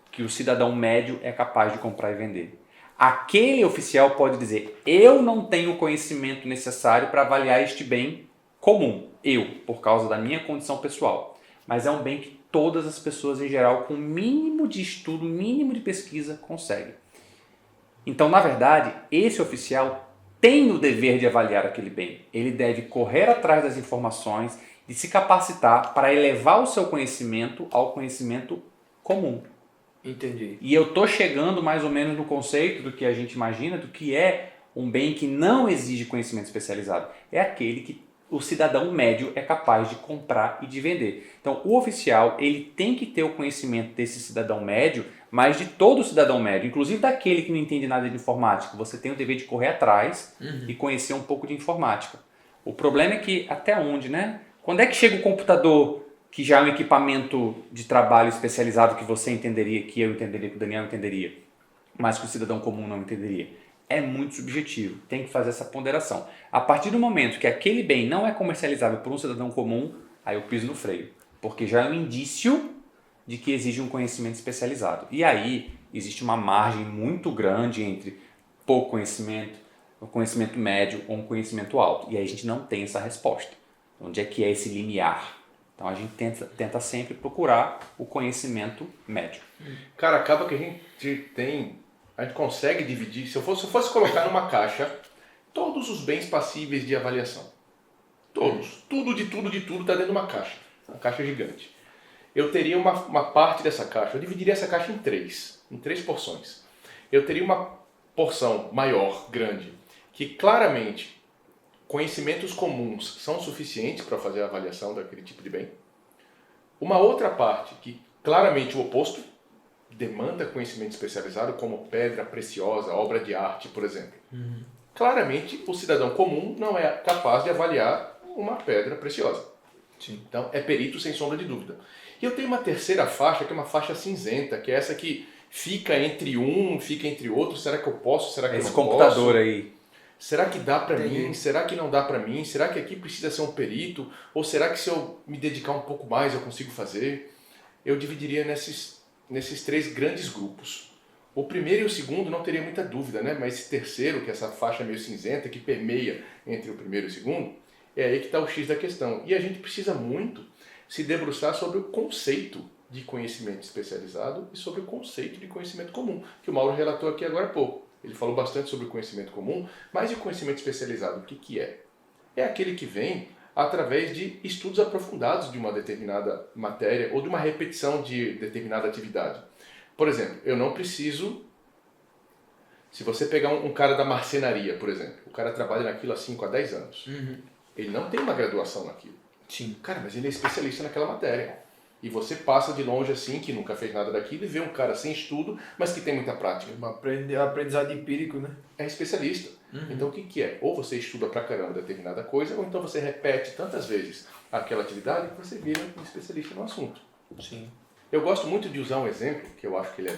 S2: que o cidadão médio é capaz de comprar e vender. Aquele oficial pode dizer, eu não tenho o conhecimento necessário para avaliar este bem comum, por causa da minha condição pessoal, mas é um bem que todas as pessoas em geral, com mínimo de estudo, mínimo de pesquisa, conseguem. Então, na verdade, esse oficial tem o dever de avaliar aquele bem. Ele deve correr atrás das informações, de se capacitar para elevar o seu conhecimento ao conhecimento comum.
S1: Entendi.
S2: E eu estou chegando mais ou menos no conceito do que a gente imagina, do que é um bem que não exige conhecimento especializado. É aquele que o cidadão médio é capaz de comprar e de vender. Então, o oficial ele tem que ter o conhecimento desse cidadão médio, mas de todo cidadão médio, inclusive daquele que não entende nada de informática. Você tem o dever de correr atrás e conhecer um pouco de informática. O problema é que até onde, né? Quando é que chega o computador que já é um equipamento de trabalho especializado que você entenderia, que eu entenderia, que o Daniel entenderia, mas que o cidadão comum não entenderia? É muito subjetivo, tem que fazer essa ponderação. A partir do momento que aquele bem não é comercializável por um cidadão comum, aí eu piso no freio, porque já é um indício de que exige um conhecimento especializado. E aí existe uma margem muito grande entre pouco conhecimento, um conhecimento médio ou um conhecimento alto. E aí a gente não tem essa resposta. Onde é que é esse limiar? Então a gente tenta sempre procurar o conhecimento médio.
S3: Cara, acaba que a gente consegue dividir, se eu fosse colocar numa caixa todos os bens passíveis de avaliação. Todos. Tudo está dentro de uma caixa gigante. Eu teria uma parte dessa caixa, eu dividiria essa caixa em três porções. Eu teria uma porção maior, grande, que claramente conhecimentos comuns são suficientes para fazer a avaliação daquele tipo de bem. Uma outra parte que claramente o oposto, demanda conhecimento especializado, como pedra preciosa, obra de arte, por exemplo. Claramente, o cidadão comum não é capaz de avaliar uma pedra preciosa.
S1: Sim.
S3: Então, é perito sem sombra de dúvida. E eu tenho uma terceira faixa, que é uma faixa cinzenta, que é essa que fica entre outro. Será que eu posso? Será que eu não posso?
S2: Esse computador aí.
S3: Será que dá para mim? Será que não dá para mim? Será que aqui precisa ser um perito? Ou será que se eu me dedicar um pouco mais eu consigo fazer? Eu dividiria nesses três grandes grupos. O primeiro e o segundo não teria muita dúvida, né? Mas esse terceiro, que é essa faixa meio cinzenta, que permeia entre o primeiro e o segundo, é aí que está o X da questão. E a gente precisa muito se debruçar sobre o conceito de conhecimento especializado e sobre o conceito de conhecimento comum, que o Mauro relatou aqui agora há pouco. Ele falou bastante sobre o conhecimento comum, mas e o conhecimento especializado? O que é? É aquele que vem através de estudos aprofundados de uma determinada matéria ou de uma repetição de determinada atividade. Por exemplo, eu não preciso Se você pegar um cara da marcenaria, por exemplo, o cara trabalha naquilo há 5 a 10 anos. Ele não tem uma graduação naquilo.
S1: Sim.
S3: Cara, mas ele é especialista naquela matéria. E você passa de longe assim, que nunca fez nada daquilo, e vê um cara sem estudo, mas que tem muita prática.
S1: Aprendizado empírico, né?
S3: É especialista. Então o que que é? Ou você estuda pra caramba determinada coisa, ou então você repete tantas vezes aquela atividade que você vira um especialista no assunto.
S1: Sim.
S3: Eu gosto muito de usar um exemplo, que eu acho que ele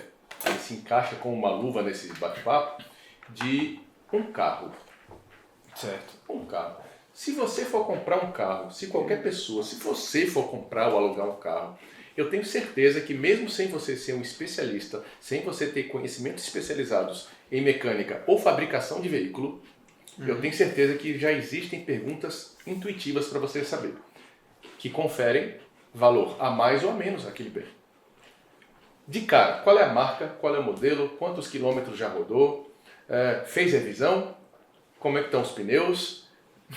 S3: se encaixa como uma luva nesse bate-papo, de um carro.
S1: Certo.
S3: Um carro. Se você for comprar um carro, se qualquer pessoa, se você for comprar ou alugar um carro, eu tenho certeza que mesmo sem você ser um especialista, sem você ter conhecimentos especializados em mecânica ou fabricação de veículo, eu tenho certeza que já existem perguntas intuitivas para você saber, que conferem valor a mais ou a menos àquele bem. De cara, qual é a marca, qual é o modelo, quantos quilômetros já rodou, fez revisão, como é que estão os pneus,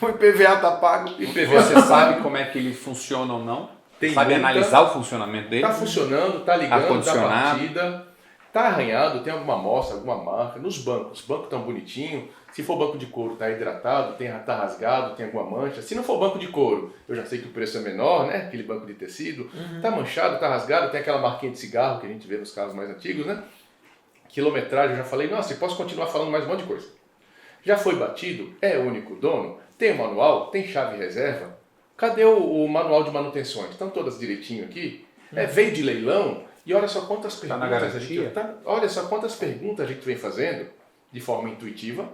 S1: O IPVA tá pago.
S2: Você sabe como é que ele funciona ou não? Sabe analisar o funcionamento dele?
S3: Está funcionando, está ligando, está
S2: Ar-condicionado.
S3: partida, está arranhado, tem alguma amostra, alguma marca. Nos bancos, os bancos estão bonitinhos. Se for banco de couro, está hidratado, está rasgado, tem alguma mancha. Se não for banco de couro, eu já sei que o preço é menor, né? Aquele banco de tecido. Está manchado, está rasgado, tem aquela marquinha de cigarro que a gente vê nos carros mais antigos, né? Quilometragem, eu já falei. Nossa, eu posso continuar falando mais um monte de coisa. Já foi batido? É o único dono? Tem o manual? Tem chave reserva? Cadê o manual de manutenções? Estão todas direitinho aqui? Veio de leilão? E olha só quantas perguntas
S2: na garantia?
S3: olha só quantas perguntas a gente vem fazendo de forma intuitiva,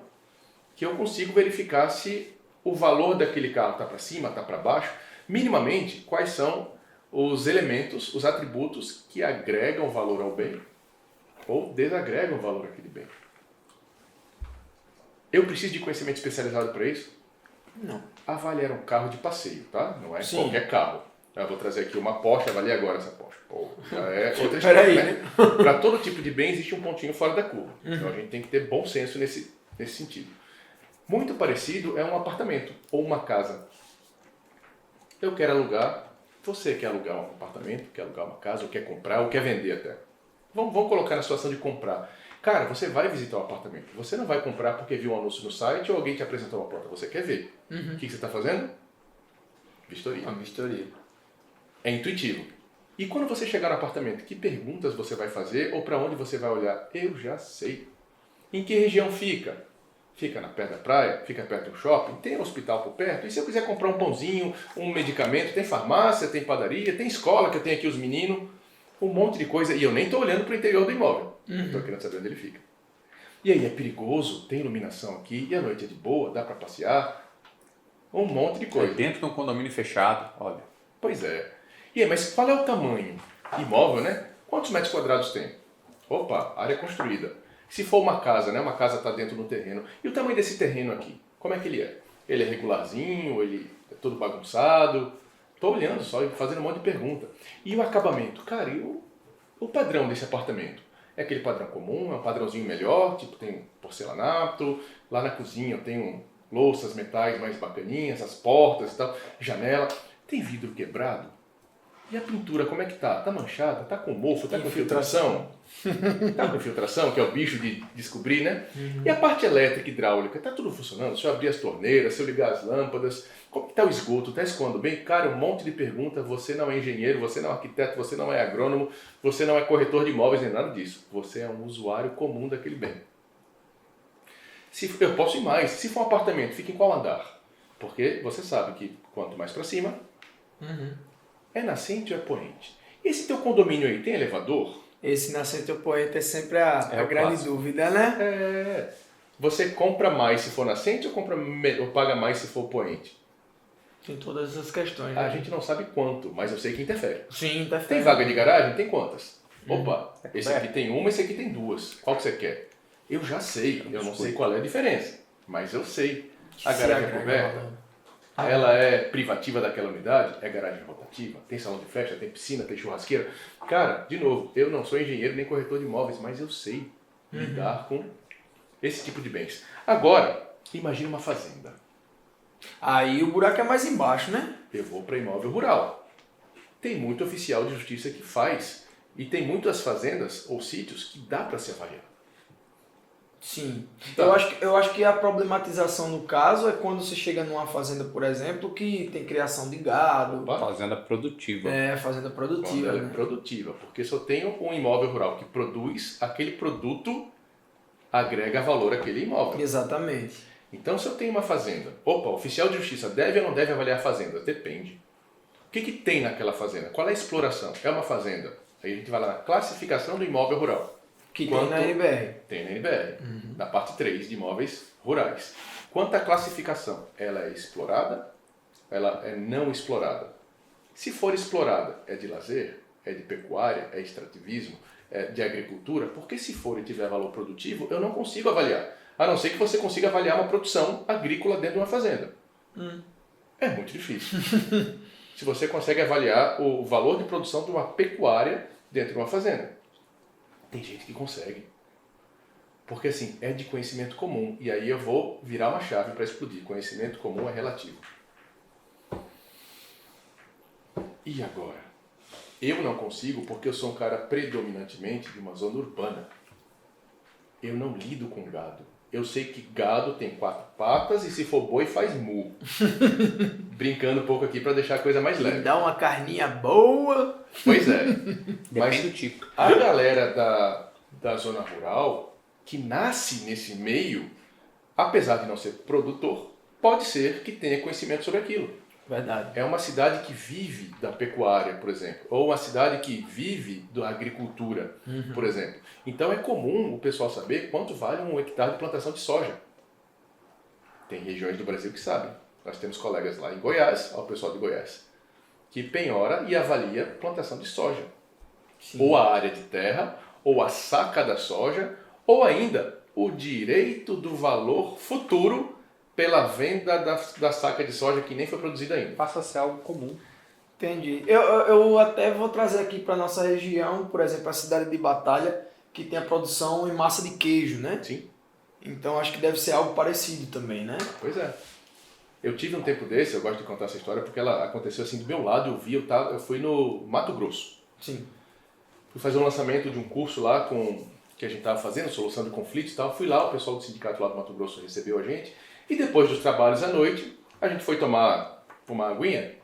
S3: que eu consigo verificar se o valor daquele carro está para cima, está para baixo, minimamente quais são os elementos, os atributos que agregam valor ao bem ou desagregam valor àquele bem. Eu preciso de conhecimento especializado para isso?
S1: Não.
S3: Avaliar um carro de passeio, tá? Não é
S1: Sim.
S3: qualquer carro. Eu vou trazer aqui uma Porsche, avaliar agora essa Porsche. Pô, já é outra história,
S1: Peraí,
S3: né? Para todo tipo de bem existe um pontinho fora da curva. Então a gente tem que ter bom senso nesse sentido. Muito parecido é um apartamento ou uma casa. Eu quero alugar, você quer alugar um apartamento, quer alugar uma casa, ou quer comprar, ou quer vender até. Vamos colocar na situação de comprar. Cara, você vai visitar o apartamento. Você não vai comprar porque viu um anúncio no site ou alguém te apresentou uma porta. Você quer ver. O que você está fazendo? Vistoria.
S1: Uma vistoria.
S3: É intuitivo. E quando você chegar no apartamento, que perguntas você vai fazer ou para onde você vai olhar? Eu já sei. Em que região fica? Fica perto da praia? Fica perto do shopping? Tem hospital por perto? E se eu quiser comprar um pãozinho, um medicamento? Tem farmácia, tem padaria, tem escola que eu tenho aqui os meninos. Um monte de coisa. E eu nem estou olhando para o interior do imóvel. Estou querendo saber onde ele fica. E aí, é perigoso? Tem iluminação aqui? E a noite é de boa? Dá para passear? Um monte de coisa.
S2: Dentro de um condomínio fechado, olha.
S3: Pois é. E aí, mas qual é o tamanho? Imóvel, né? Quantos metros quadrados tem? Opa, área construída. Se for uma casa, né? Uma casa está dentro do terreno. E o tamanho desse terreno aqui? Como é que ele é? Ele é regularzinho? Ele é todo bagunçado? Estou olhando só e fazendo um monte de pergunta. E o acabamento? Cara, e o padrão desse apartamento? É aquele padrão comum? É um padrãozinho melhor? Tipo, tem porcelanato. Lá na cozinha eu tenho louças, metais mais bacaninhas, as portas e tal. Janela. Tem vidro quebrado? E a pintura, como é que tá? Tá manchada? Tá com mofo? Tá com infiltração? Tá com infiltração, que é o bicho de descobrir, né? E a parte elétrica e hidráulica? Tá tudo funcionando? Se eu abrir as torneiras, se eu ligar as lâmpadas, como que tá o esgoto? Tá escoando bem? Cara, um monte de pergunta. Você não é engenheiro, você não é arquiteto, você não é agrônomo, você não é corretor de imóveis, nem nada disso. Você é um usuário comum daquele bem. Eu posso ir mais. Se for um apartamento, fica em qual andar? Porque você sabe que quanto mais para cima, é nascente ou é poente? Esse teu condomínio aí tem elevador?
S1: Esse nascente ou poente é sempre a
S2: o
S1: grande
S2: clássico.
S1: dúvida, né?
S3: Você compra mais se for nascente ou paga mais se for poente?
S1: Tem todas essas questões.
S3: A gente não sabe quanto, mas eu sei que interfere.
S1: Sim, tá
S3: Tem vaga de garagem? Tem quantas? Opa, esse aqui tem uma, esse aqui tem duas. Qual que você quer? Eu já sei, eu não sei qual é a diferença, mas eu sei. A garagem é coberta? Ela é privativa daquela unidade? É garagem rotativa? Tem salão de festa? Tem piscina? Tem churrasqueira? Cara, de novo, eu não sou engenheiro nem corretor de imóveis, mas eu sei lidar com esse tipo de bens. Agora, imagine uma fazenda.
S1: Aí o buraco é mais embaixo, né?
S3: Eu vou para imóvel rural. Tem muito oficial de justiça que faz. E tem muitas fazendas ou sítios que dá para se avaliar.
S1: Sim.
S3: Tá.
S1: Eu acho que a problematização no caso é quando você chega numa fazenda, por exemplo, que tem criação de gado,
S3: Opa.
S2: Fazenda produtiva.
S1: fazenda
S3: Quando
S1: produtiva,
S3: ela é
S1: né?
S3: produtiva, porque se eu tenho um imóvel rural que produz, aquele produto agrega valor àquele imóvel.
S1: Exatamente.
S3: Então, se eu tenho uma fazenda, o oficial de justiça deve ou não deve avaliar a fazenda? Depende. O que tem naquela fazenda? Qual é a exploração? É uma fazenda? Aí a gente vai lá na classificação do imóvel rural.
S1: Que
S3: Quanto-
S1: tem na NBR.
S3: Tem na NBR, na parte 3 de imóveis rurais. Quanto à classificação, ela é explorada? Ela é não explorada? Se for explorada, é de lazer? É de pecuária? É extrativismo? É de agricultura? Porque se for e tiver valor produtivo, eu não consigo avaliar. A não ser que você consiga avaliar uma produção agrícola dentro de uma fazenda. É muito difícil. Se você consegue avaliar o valor de produção de uma pecuária dentro de uma fazenda. Tem gente que consegue. Porque assim, é de conhecimento comum. E aí eu vou virar uma chave para explodir. Conhecimento comum é relativo. E agora? Eu não consigo porque eu sou um cara predominantemente de uma zona urbana. Eu não lido com gado. Eu sei que gado tem 4 patas e se for boi faz mu. Brincando um pouco aqui para deixar a coisa mais
S1: E
S3: leve.
S1: dá uma carninha boa.
S3: Pois é.
S2: Depende
S3: Mas
S2: do tipo.
S3: a galera da zona rural, que nasce nesse meio, apesar de não ser produtor, pode ser que tenha conhecimento sobre aquilo.
S1: Verdade.
S3: É uma cidade que vive da pecuária, por exemplo, ou uma cidade que vive da agricultura, por exemplo. Então é comum o pessoal saber quanto vale um hectare de plantação de soja. Tem regiões do Brasil que sabem. Nós temos colegas lá em Goiás, ao pessoal de Goiás, que penhora e avalia plantação de soja.
S1: Sim.
S3: Ou a área de terra, ou a saca da soja, ou ainda o direito do valor futuro pela venda da saca de soja que nem foi produzida ainda.
S2: Passa a ser algo comum.
S1: Entendi. Eu até vou trazer aqui para nossa região, por exemplo, a cidade de Batalha, que tem a produção em massa de queijo, né?
S3: Sim,
S1: Então acho que deve ser algo parecido também, né?
S3: pois é. Eu tive um tempo desse, eu gosto de contar essa história porque ela aconteceu assim do meu lado, eu fui no Mato Grosso.
S1: Sim.
S3: Fui fazer um lançamento de um curso lá que a gente estava fazendo, solução de conflitos e tal. Fui lá, o pessoal do sindicato lá do Mato Grosso recebeu a gente. E depois dos trabalhos à noite, a gente foi tomar uma aguinha.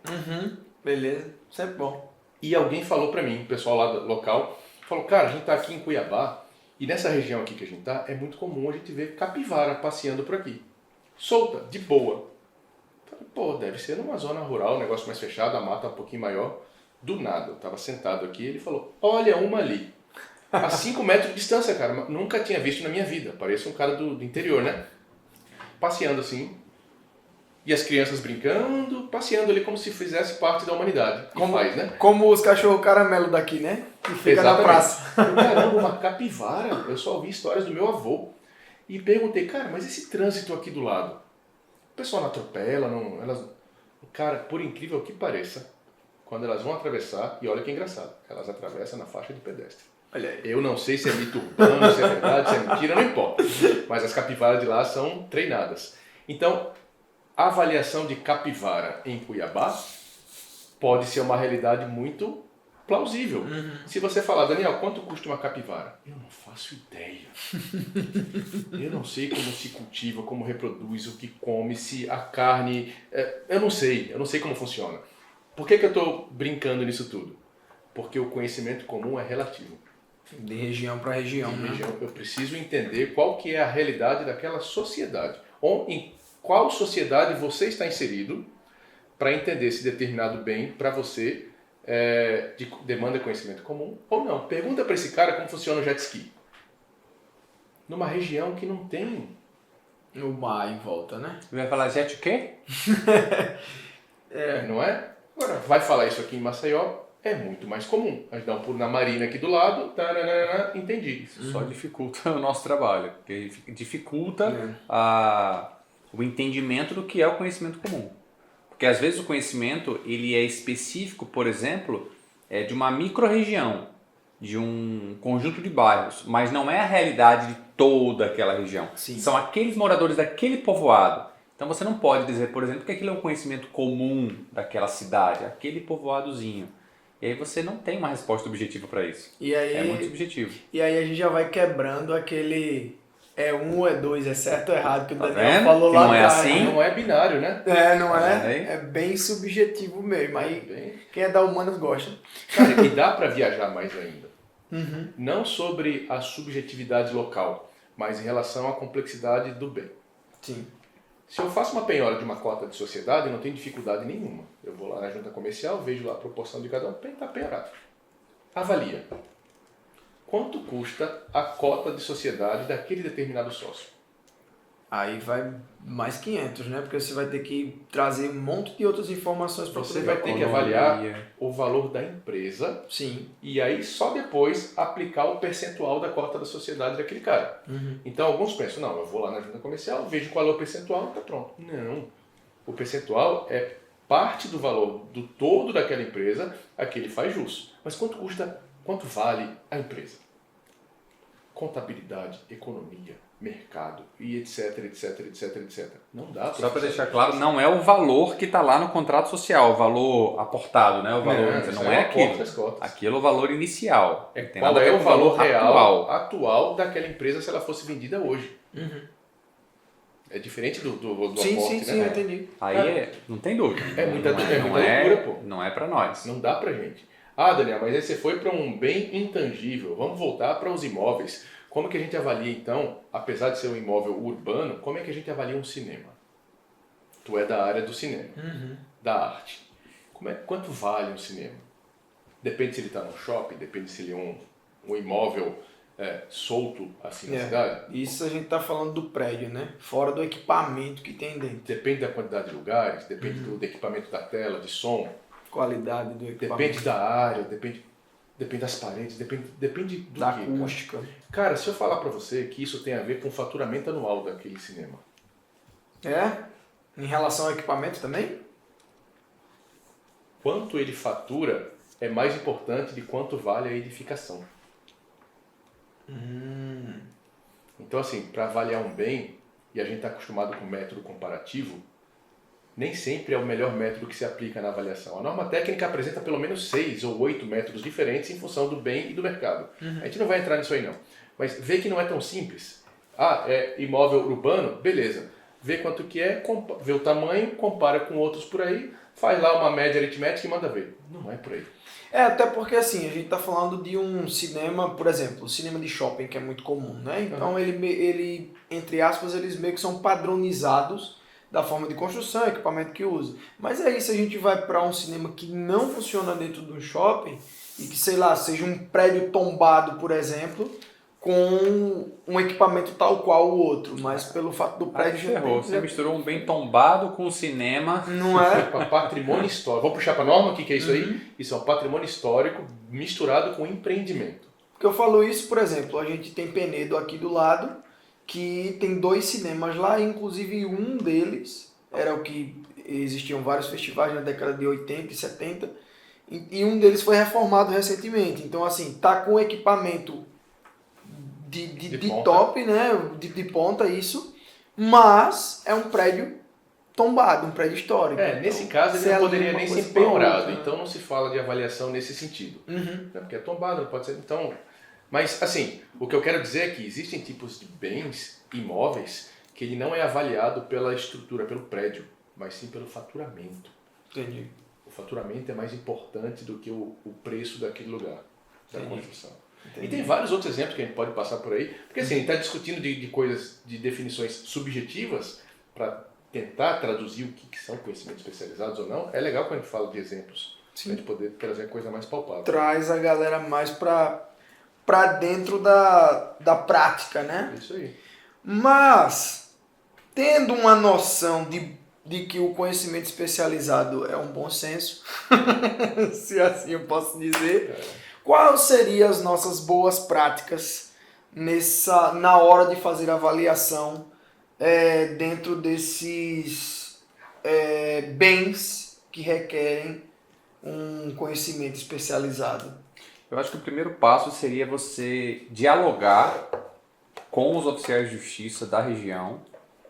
S1: Beleza. Sempre bom.
S3: E alguém falou pra mim, o pessoal lá do local, falou, cara, a gente tá aqui em Cuiabá e nessa região aqui que a gente tá, é muito comum a gente ver capivara passeando por aqui. Solta, de boa. Falei, pô, deve ser numa zona rural, um negócio mais fechado, a mata um pouquinho maior. Do nada, eu tava sentado aqui, ele falou, olha uma ali. A 5 metros de distância, cara, nunca tinha visto na minha vida. Parece um cara do interior, né? Passeando assim. E as crianças brincando, passeando ali como se fizesse parte da humanidade. E faz, né?
S1: Como os cachorro caramelo daqui, né? Que fica na praça.
S3: Caramba, uma capivara. Eu só ouvi histórias do meu avô. E perguntei, cara, mas esse trânsito aqui do lado? O pessoal não atropela, não, elas... Cara, por incrível que pareça, quando elas vão atravessar, e olha que engraçado, elas atravessam na faixa de pedestre.
S1: Olha aí.
S3: Eu não sei se é mito urbano, se é verdade, se é mentira, não importa. Mas as capivaras de lá são treinadas. Então, a avaliação de capivara em Cuiabá pode ser uma realidade muito plausível. Se você falar, Daniel, quanto custa uma capivara? Eu não faço ideia. Eu não sei como se cultiva, como reproduz, o que come, se a carne... Eu não sei como funciona. Por que eu estou brincando nisso tudo? Porque o conhecimento comum é relativo.
S1: De região para região,
S3: Em
S1: né?
S3: região, eu preciso entender qual que é a realidade daquela sociedade. Ou em qual sociedade você está inserido para entender se determinado bem para você demanda conhecimento comum ou não. Pergunta para esse cara como funciona o jet ski. Numa região que não tem.
S1: O mar em volta, né?
S2: Vai falar jet o quê?
S3: Não é? Agora, vai falar isso aqui em Maceió, é muito mais comum. A gente dá um pulo na marina aqui do lado, taranana, entendi.
S2: Isso só dificulta o nosso trabalho, porque dificulta o entendimento do que é o conhecimento comum. Porque às vezes o conhecimento ele é específico, por exemplo, de uma micro-região, de um conjunto de bairros, mas não é a realidade de toda aquela região.
S1: Sim.
S2: São aqueles moradores daquele povoado. Então você não pode dizer, por exemplo, que aquilo é um conhecimento comum daquela cidade, aquele povoadozinho. E aí você não tem uma resposta objetiva para isso.
S1: E aí,
S2: É muito subjetivo.
S1: E aí a gente já vai quebrando aquele É um ou é dois, é certo ou errado, que o
S2: Tá
S1: Daniel
S2: vendo?
S1: falou
S2: Que
S1: lá
S2: não é
S1: atrás.
S2: assim?
S3: Não é binário, né?
S1: Não
S2: Tá
S1: é?
S2: vendo aí?
S1: É bem subjetivo mesmo. Aí
S3: Bem,
S1: quem é da humanas gosta.
S3: cara, e dá para viajar mais ainda.
S1: Uhum.
S3: Não sobre a subjetividade local, mas em relação à complexidade do bem.
S1: Sim.
S3: Se eu faço uma penhora de uma cota de sociedade, eu não tenho dificuldade nenhuma. Eu vou lá na junta comercial, vejo lá a proporção de cada um, está penhorado. Avalia. Quanto custa a cota de sociedade daquele determinado sócio?
S1: Aí vai mais 500, né? Porque você vai ter que trazer um monte de outras informações para
S3: Você
S1: poder
S3: vai ter que
S2: Economia.
S3: avaliar o valor da empresa
S1: Sim.
S3: e aí só depois aplicar o percentual da cota da sociedade daquele cara. Então alguns pensam, não, eu vou lá na junta comercial, vejo qual é o percentual e está pronto. Não. O percentual é parte do valor do todo daquela empresa a que ele faz jus. Mas quanto custa, quanto vale a empresa? Contabilidade, economia, mercado e etc, etc, etc, etc. Não dá
S2: Só para deixar claro, não é o valor que está lá no contrato social, o valor aportado, né? O valor, não é aquilo. Aquilo é o valor inicial.
S3: É
S2: Tem
S3: qual
S2: nada a ver
S3: é
S2: com
S3: o valor real
S2: atual.
S3: atual daquela empresa se ela fosse vendida hoje. É diferente do
S1: Sim,
S3: aporte,
S1: sim, sim,
S3: né?
S1: eu entendi.
S2: Aí não tem dúvida.
S3: É muita
S2: não
S3: loucura, pô.
S2: Não é para nós.
S3: Não dá pra gente. Ah, Daniel, mas aí você foi para um bem intangível. Vamos voltar para os imóveis. Como que a gente avalia, então, apesar de ser um imóvel urbano, como é que a gente avalia um cinema? Tu é da área do cinema, da arte. Quanto vale um cinema? Depende se ele está no shopping, depende se ele é um imóvel solto assim na cidade.
S1: Isso a gente tá falando do prédio, né? Fora do equipamento que tem dentro.
S3: Depende da quantidade de lugares, depende do equipamento da tela, de som.
S1: Qualidade do equipamento.
S3: Depende da área, depende das paredes, depende do
S1: da
S3: quê,
S1: acústica.
S3: Cara, se eu falar pra você que isso tem a ver com o faturamento anual daquele cinema.
S1: Em relação ao equipamento também?
S3: Quanto ele fatura é mais importante de quanto vale a edificação. Então, assim, para avaliar um bem, e a gente está acostumado com método comparativo, nem sempre é o melhor método que se aplica na avaliação. A norma técnica apresenta pelo menos 6 ou 8 métodos diferentes em função do bem e do mercado. A gente não vai entrar nisso aí não. Mas vê que não é tão simples. Ah, é imóvel urbano? Beleza. Vê quanto que é, vê o tamanho, compara com outros por aí, faz lá uma média aritmética e manda ver. Não é por aí.
S1: Até porque assim, a gente está falando de um cinema, por exemplo, o cinema de shopping, que é muito comum, né? Então ele, entre aspas, eles meio que são padronizados da forma de construção, equipamento que usa. Mas aí se a gente vai para um cinema que não funciona dentro de um shopping, e que, sei lá, seja um prédio tombado, por exemplo, com um equipamento tal qual o outro, mas pelo fato do prédio...
S2: Ferrou. Você misturou um bem tombado com o cinema.
S1: Não é?
S3: Patrimônio histórico. Vamos puxar para a norma? O que é isso aí? Isso é um patrimônio histórico misturado com empreendimento.
S1: Porque eu falo isso, por exemplo, a gente tem Penedo aqui do lado, que tem 2 cinemas lá, inclusive um deles era o que existiam vários festivais na década de 80 e 70, e um deles foi reformado recentemente. Então, assim, tá com equipamento de top, né? De ponta, isso, mas é um prédio tombado, um prédio histórico.
S3: Nesse caso ele não poderia nem ser penhorado, então não se fala de avaliação nesse sentido. Porque é tombado, não pode ser. Então, mas assim, o que eu quero dizer é que existem tipos de bens imóveis que ele não é avaliado pela estrutura, pelo prédio, mas sim pelo faturamento.
S1: Entendi.
S3: O faturamento é mais importante do que o preço daquele lugar, da construção. Entendi. E tem vários outros exemplos que a gente pode passar por aí, porque assim, a gente está discutindo de coisas, de definições subjetivas para tentar traduzir o que são conhecimentos especializados ou não. É legal quando a gente fala de exemplos, para a gente poder trazer coisa mais palpável.
S1: Traz a galera mais para dentro da prática, né?
S3: Isso aí.
S1: Mas, tendo uma noção de que o conhecimento especializado é um bom senso, se assim eu posso dizer, quais seriam as nossas boas práticas na hora de fazer a avaliação dentro desses bens que requerem um conhecimento especializado?
S2: Eu acho que o primeiro passo seria você dialogar com os oficiais de justiça da região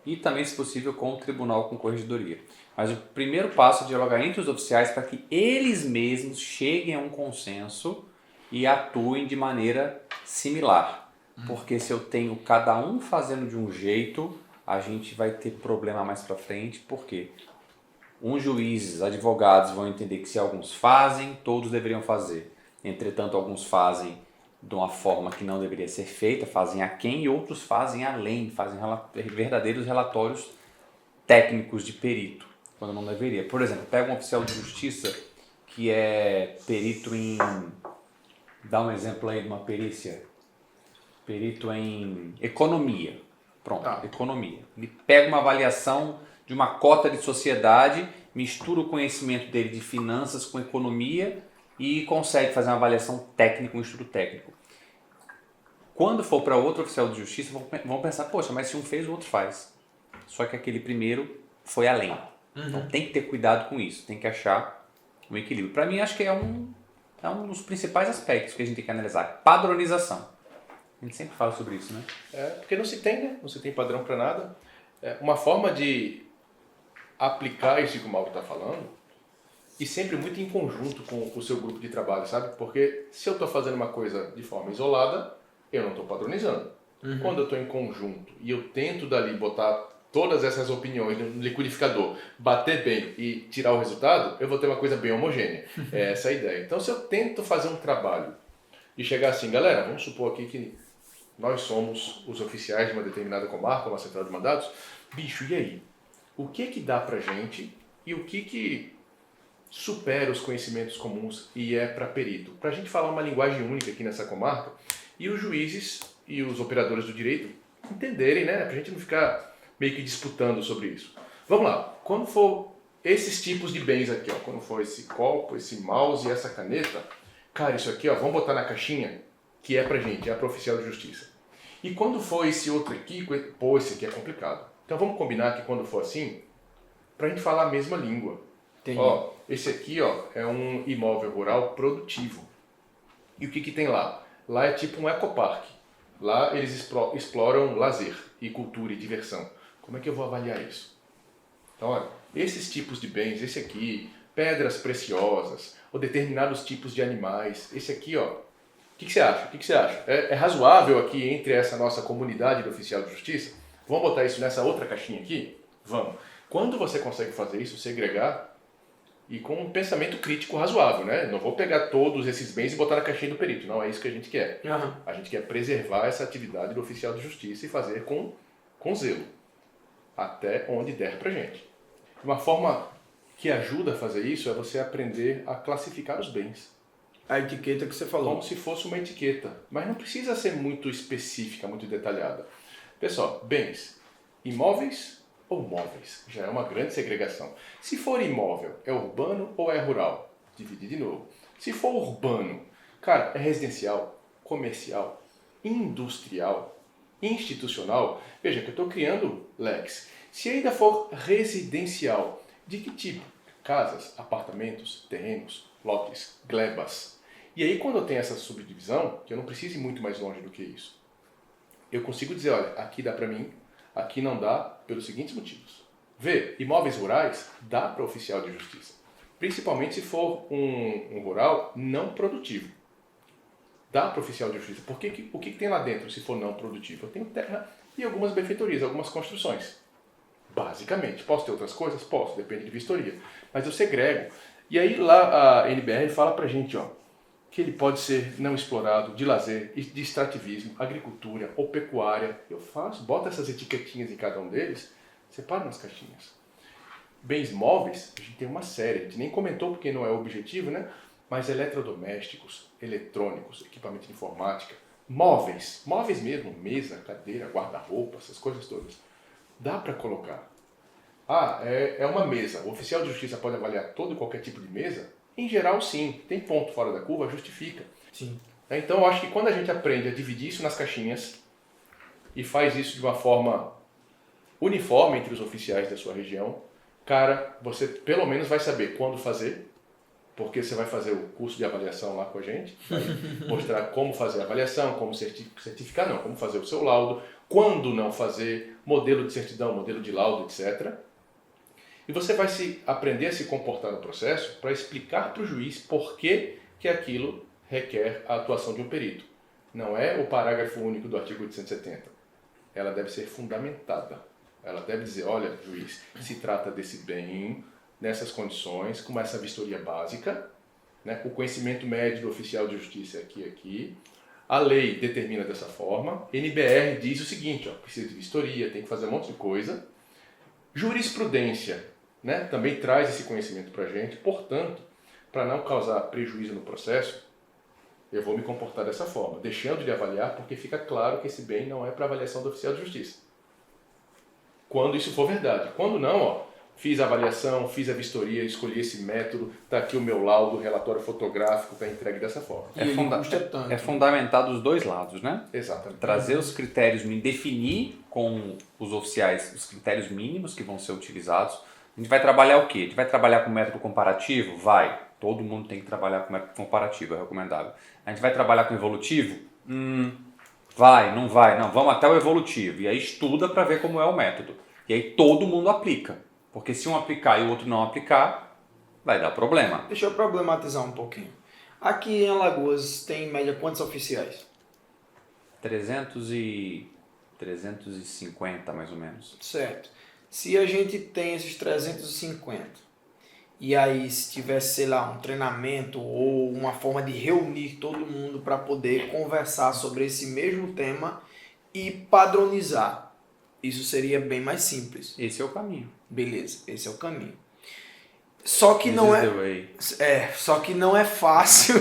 S2: e também, se possível, com o tribunal, com corregedoria. Mas o primeiro passo é dialogar entre os oficiais para que eles mesmos cheguem a um consenso e atuem de maneira similar. Porque se eu tenho cada um fazendo de um jeito, a gente vai ter problema mais pra frente. Por quê? Uns juízes, advogados vão entender que se alguns fazem, todos deveriam fazer. Entretanto, alguns fazem de uma forma que não deveria ser feita, fazem aquém, e outros fazem além, fazem verdadeiros relatórios técnicos de perito, quando não deveria. Por exemplo, pega um oficial de justiça que é perito em... Dá um exemplo aí de uma perícia. Perito em economia. Pronto, economia. Ele pega uma avaliação de uma cota de sociedade, mistura o conhecimento dele de finanças com economia e consegue fazer uma avaliação técnica, um estudo técnico. Quando for para outro oficial de justiça, vão pensar, poxa, mas se um fez, o outro faz. Só que aquele primeiro foi além. Então tem que ter cuidado com isso, tem que achar um equilíbrio. Para mim, acho que é um dos principais aspectos que a gente tem que analisar. Padronização. A gente sempre fala sobre isso, né?
S3: Porque não se tem, né? Não se tem padrão para nada. Uma forma de aplicar isso que o Mauro está falando, e sempre muito em conjunto com o seu grupo de trabalho, sabe? Porque se eu estou fazendo uma coisa de forma isolada, eu não estou padronizando. Quando eu estou em conjunto e eu tento dali botar todas essas opiniões no liquidificador, bater bem e tirar o resultado, eu vou ter uma coisa bem homogênea. É essa a ideia. Então, se eu tento fazer um trabalho e chegar assim, galera, vamos supor aqui que nós somos os oficiais de uma determinada comarca, uma central de mandados, bicho, e aí? O que dá pra gente e o que supera os conhecimentos comuns e é para perito? Pra gente falar uma linguagem única aqui nessa comarca e os juízes e os operadores do direito entenderem, né? Pra gente não ficar meio que disputando sobre isso. Vamos lá, quando for esses tipos de bens aqui, ó, quando for esse copo, esse mouse e essa caneta, cara, isso aqui, ó, vamos botar na caixinha que é pra gente, é para oficial de justiça. E quando for esse outro aqui, pô, esse aqui é complicado. Então vamos combinar que quando for assim, pra gente falar a mesma língua.
S1: Entendi.
S3: Ó, esse aqui, ó, é um imóvel rural produtivo. E o que tem lá? Lá é tipo um ecoparque. Lá eles exploram lazer e cultura e diversão. Como é que eu vou avaliar isso? Então, olha, esses tipos de bens, esse aqui, pedras preciosas, ou determinados tipos de animais, esse aqui, ó, o que você acha? O que você acha? É razoável aqui entre essa nossa comunidade de oficial de justiça? Vamos botar isso nessa outra caixinha aqui? Vamos. Quando você consegue fazer isso, segregar, e com um pensamento crítico razoável, né? Não vou pegar todos esses bens e botar na caixinha do perito, não é isso que a gente quer. A gente quer preservar essa atividade do oficial de justiça e fazer com zelo, até onde der pra gente. Uma forma que ajuda a fazer isso é você aprender a classificar os bens.
S1: A etiqueta que você falou.
S3: Como se fosse uma etiqueta, mas não precisa ser muito específica, muito detalhada. Pessoal, bens, imóveis ou móveis? Já é uma grande segregação. Se for imóvel, é urbano ou é rural? Dividir de novo. Se for urbano, cara, é residencial, comercial, industrial, institucional. Veja que eu estou criando leques. Se ainda for residencial, de que tipo? Casas, apartamentos, terrenos, lotes, glebas. E aí quando eu tenho essa subdivisão, que eu não preciso ir muito mais longe do que isso, eu consigo dizer, olha, aqui dá para mim, aqui não dá, pelos seguintes motivos. V, imóveis rurais, dá para oficial de justiça. Principalmente se for um rural não produtivo. Dá para oficial de justiça. Porque o que tem lá dentro se for não produtivo? Eu tenho terra e algumas benfeitorias, algumas construções. Basicamente. Posso ter outras coisas? Posso, depende de vistoria. Mas eu segrego. E aí lá a NBR fala pra gente, ó, que ele pode ser não explorado, de lazer, de extrativismo, agricultura ou pecuária. Eu faço, bota essas etiquetinhas em cada um deles, separa nas caixinhas. Bens móveis, a gente tem uma série, a gente nem comentou porque não é o objetivo, né? Mas eletrodomésticos, eletrônicos, equipamento de informática, móveis mesmo, mesa, cadeira, guarda-roupa, essas coisas todas. Dá para colocar. É uma mesa. O oficial de justiça pode avaliar todo e qualquer tipo de mesa? Em geral, sim. Tem ponto fora da curva, justifica.
S1: Sim.
S3: Então, eu acho que quando a gente aprende a dividir isso nas caixinhas e faz isso de uma forma uniforme entre os oficiais da sua região, cara, você pelo menos vai saber quando fazer, porque você vai fazer o curso de avaliação lá com a gente, vai mostrar como fazer a avaliação, como certificar, não, como fazer o seu laudo, quando não fazer, modelo de certidão, modelo de laudo, etc. E você vai aprender a se comportar no processo para explicar para o juiz por que aquilo requer a atuação de um perito. Não é o parágrafo único do artigo 870. Ela deve ser fundamentada. Ela deve dizer, olha, juiz, se trata desse bem, nessas condições, com essa vistoria básica, né? O conhecimento médio do oficial de justiça é aqui. A lei determina dessa forma. NBR diz o seguinte, ó, precisa de vistoria, tem que fazer um monte de coisa. Jurisprudência, né, também traz esse conhecimento para a gente. Portanto, para não causar prejuízo no processo, eu vou me comportar dessa forma, deixando de avaliar, porque fica claro que esse bem não é para avaliação do oficial de justiça. Quando isso for verdade. Quando não, ó, fiz a avaliação, fiz a vistoria, escolhi esse método, está aqui o meu laudo, relatório fotográfico, está entregue dessa forma.
S2: É fundamentado os dois lados, né?
S3: Exatamente.
S2: Trazer os critérios, definir com os oficiais os critérios mínimos que vão ser utilizados. A gente vai trabalhar o quê? A gente vai trabalhar com método comparativo? Vai. Todo mundo tem que trabalhar com método comparativo, é recomendável. A gente vai trabalhar com evolutivo? Vai, não vai. Não, vamos até o evolutivo. E aí estuda para ver como é o método. E aí todo mundo aplica. Porque se um aplicar e o outro não aplicar, vai dar problema.
S1: Deixa eu problematizar um pouquinho. Aqui em Alagoas tem em média quantos oficiais?
S2: 350 mais ou menos.
S1: Certo. Se a gente tem esses 350 e aí se tivesse, sei lá, um treinamento ou uma forma de reunir todo mundo para poder conversar sobre esse mesmo tema e padronizar, isso seria bem mais simples.
S2: Esse é o caminho.
S1: Beleza, esse é o caminho. Só que não só que não é fácil.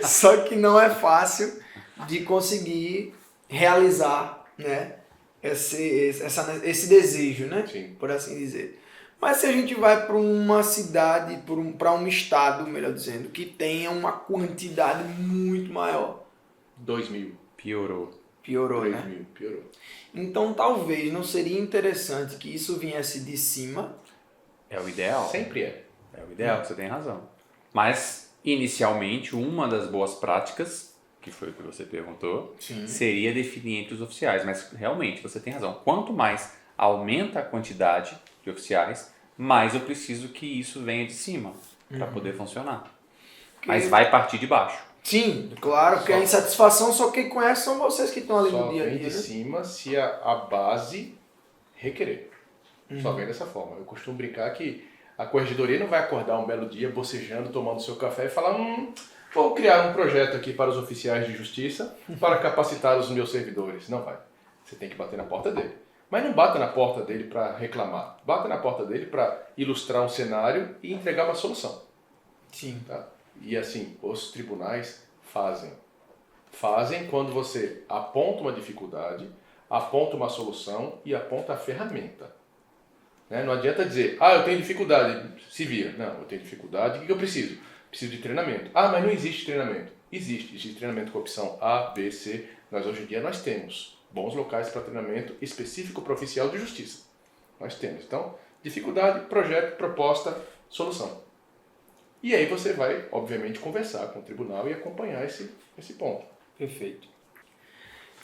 S1: Só que não é fácil de conseguir realizar, né, esse desejo, né?
S3: Sim.
S1: Por assim dizer. Mas se a gente vai para uma cidade, para um estado, melhor dizendo, que tenha uma quantidade muito maior.
S3: 2.000.
S2: Piorou.
S1: Piorou,
S3: 3.000,
S1: né?
S3: piorou.
S1: Então talvez não seria interessante que isso viesse de cima.
S2: É o ideal.
S3: Sempre é.
S2: É o ideal, você tem razão. Mas, inicialmente, uma das boas práticas, que foi o que você perguntou, seria definir entre os oficiais. Mas, realmente, você tem razão. Quanto mais aumenta a quantidade de oficiais, mais eu preciso que isso venha de cima para poder funcionar. Mas vai partir de baixo.
S1: Sim, claro, porque a insatisfação só quem conhece são vocês que estão ali
S3: Só
S1: no dia a
S3: vem
S1: dia.
S3: de
S1: Né?
S3: cima se a base requerer. Só vem dessa forma. Eu costumo brincar que a corregedoria não vai acordar um belo dia bocejando, tomando seu café e falar vou criar um projeto aqui para os oficiais de justiça para capacitar os meus servidores. Não vai. Você tem que bater na porta dele. Mas não bata na porta dele para reclamar. Bata na porta dele para ilustrar um cenário e entregar uma solução.
S1: Sim.
S3: Tá? E assim, os tribunais fazem. Fazem quando você aponta uma dificuldade, aponta uma solução e aponta a ferramenta. Né? Não adianta dizer, eu tenho dificuldade, se vira. Não, eu tenho dificuldade, o que eu preciso? Preciso de treinamento. Mas não existe treinamento. Existe treinamento com opção A, B, C. Hoje em dia nós temos bons locais para treinamento específico para oficial de justiça. Nós temos. Então, dificuldade, projeto, proposta, solução. E aí você vai, obviamente, conversar com o tribunal e acompanhar esse ponto.
S1: Perfeito.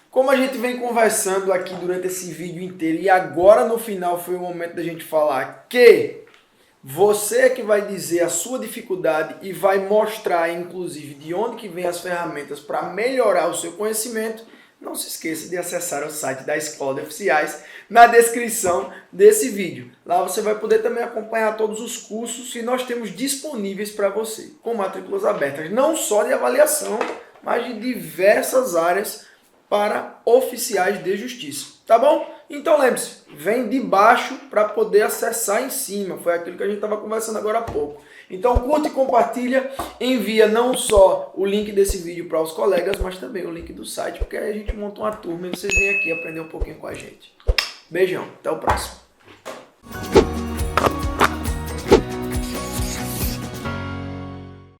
S1: Como a gente vem conversando aqui durante esse vídeo inteiro e agora no final foi o momento da gente falar que você é que vai dizer a sua dificuldade e vai mostrar, inclusive, de onde que vem as ferramentas para melhorar o seu conhecimento, não se esqueça de acessar o site da Escola de Oficiais na descrição desse vídeo. Lá você vai poder também acompanhar todos os cursos que nós temos disponíveis para você, com matrículas abertas, não só de avaliação, mas de diversas áreas para oficiais de justiça. Tá bom? Então lembre-se, vem de baixo para poder acessar em cima. Foi aquilo que a gente estava conversando agora há pouco. Então curte e compartilha, envia não só o link desse vídeo para os colegas, mas também o link do site, porque aí a gente monta uma turma e vocês vêm aqui aprender um pouquinho com a gente. Beijão, até o próximo.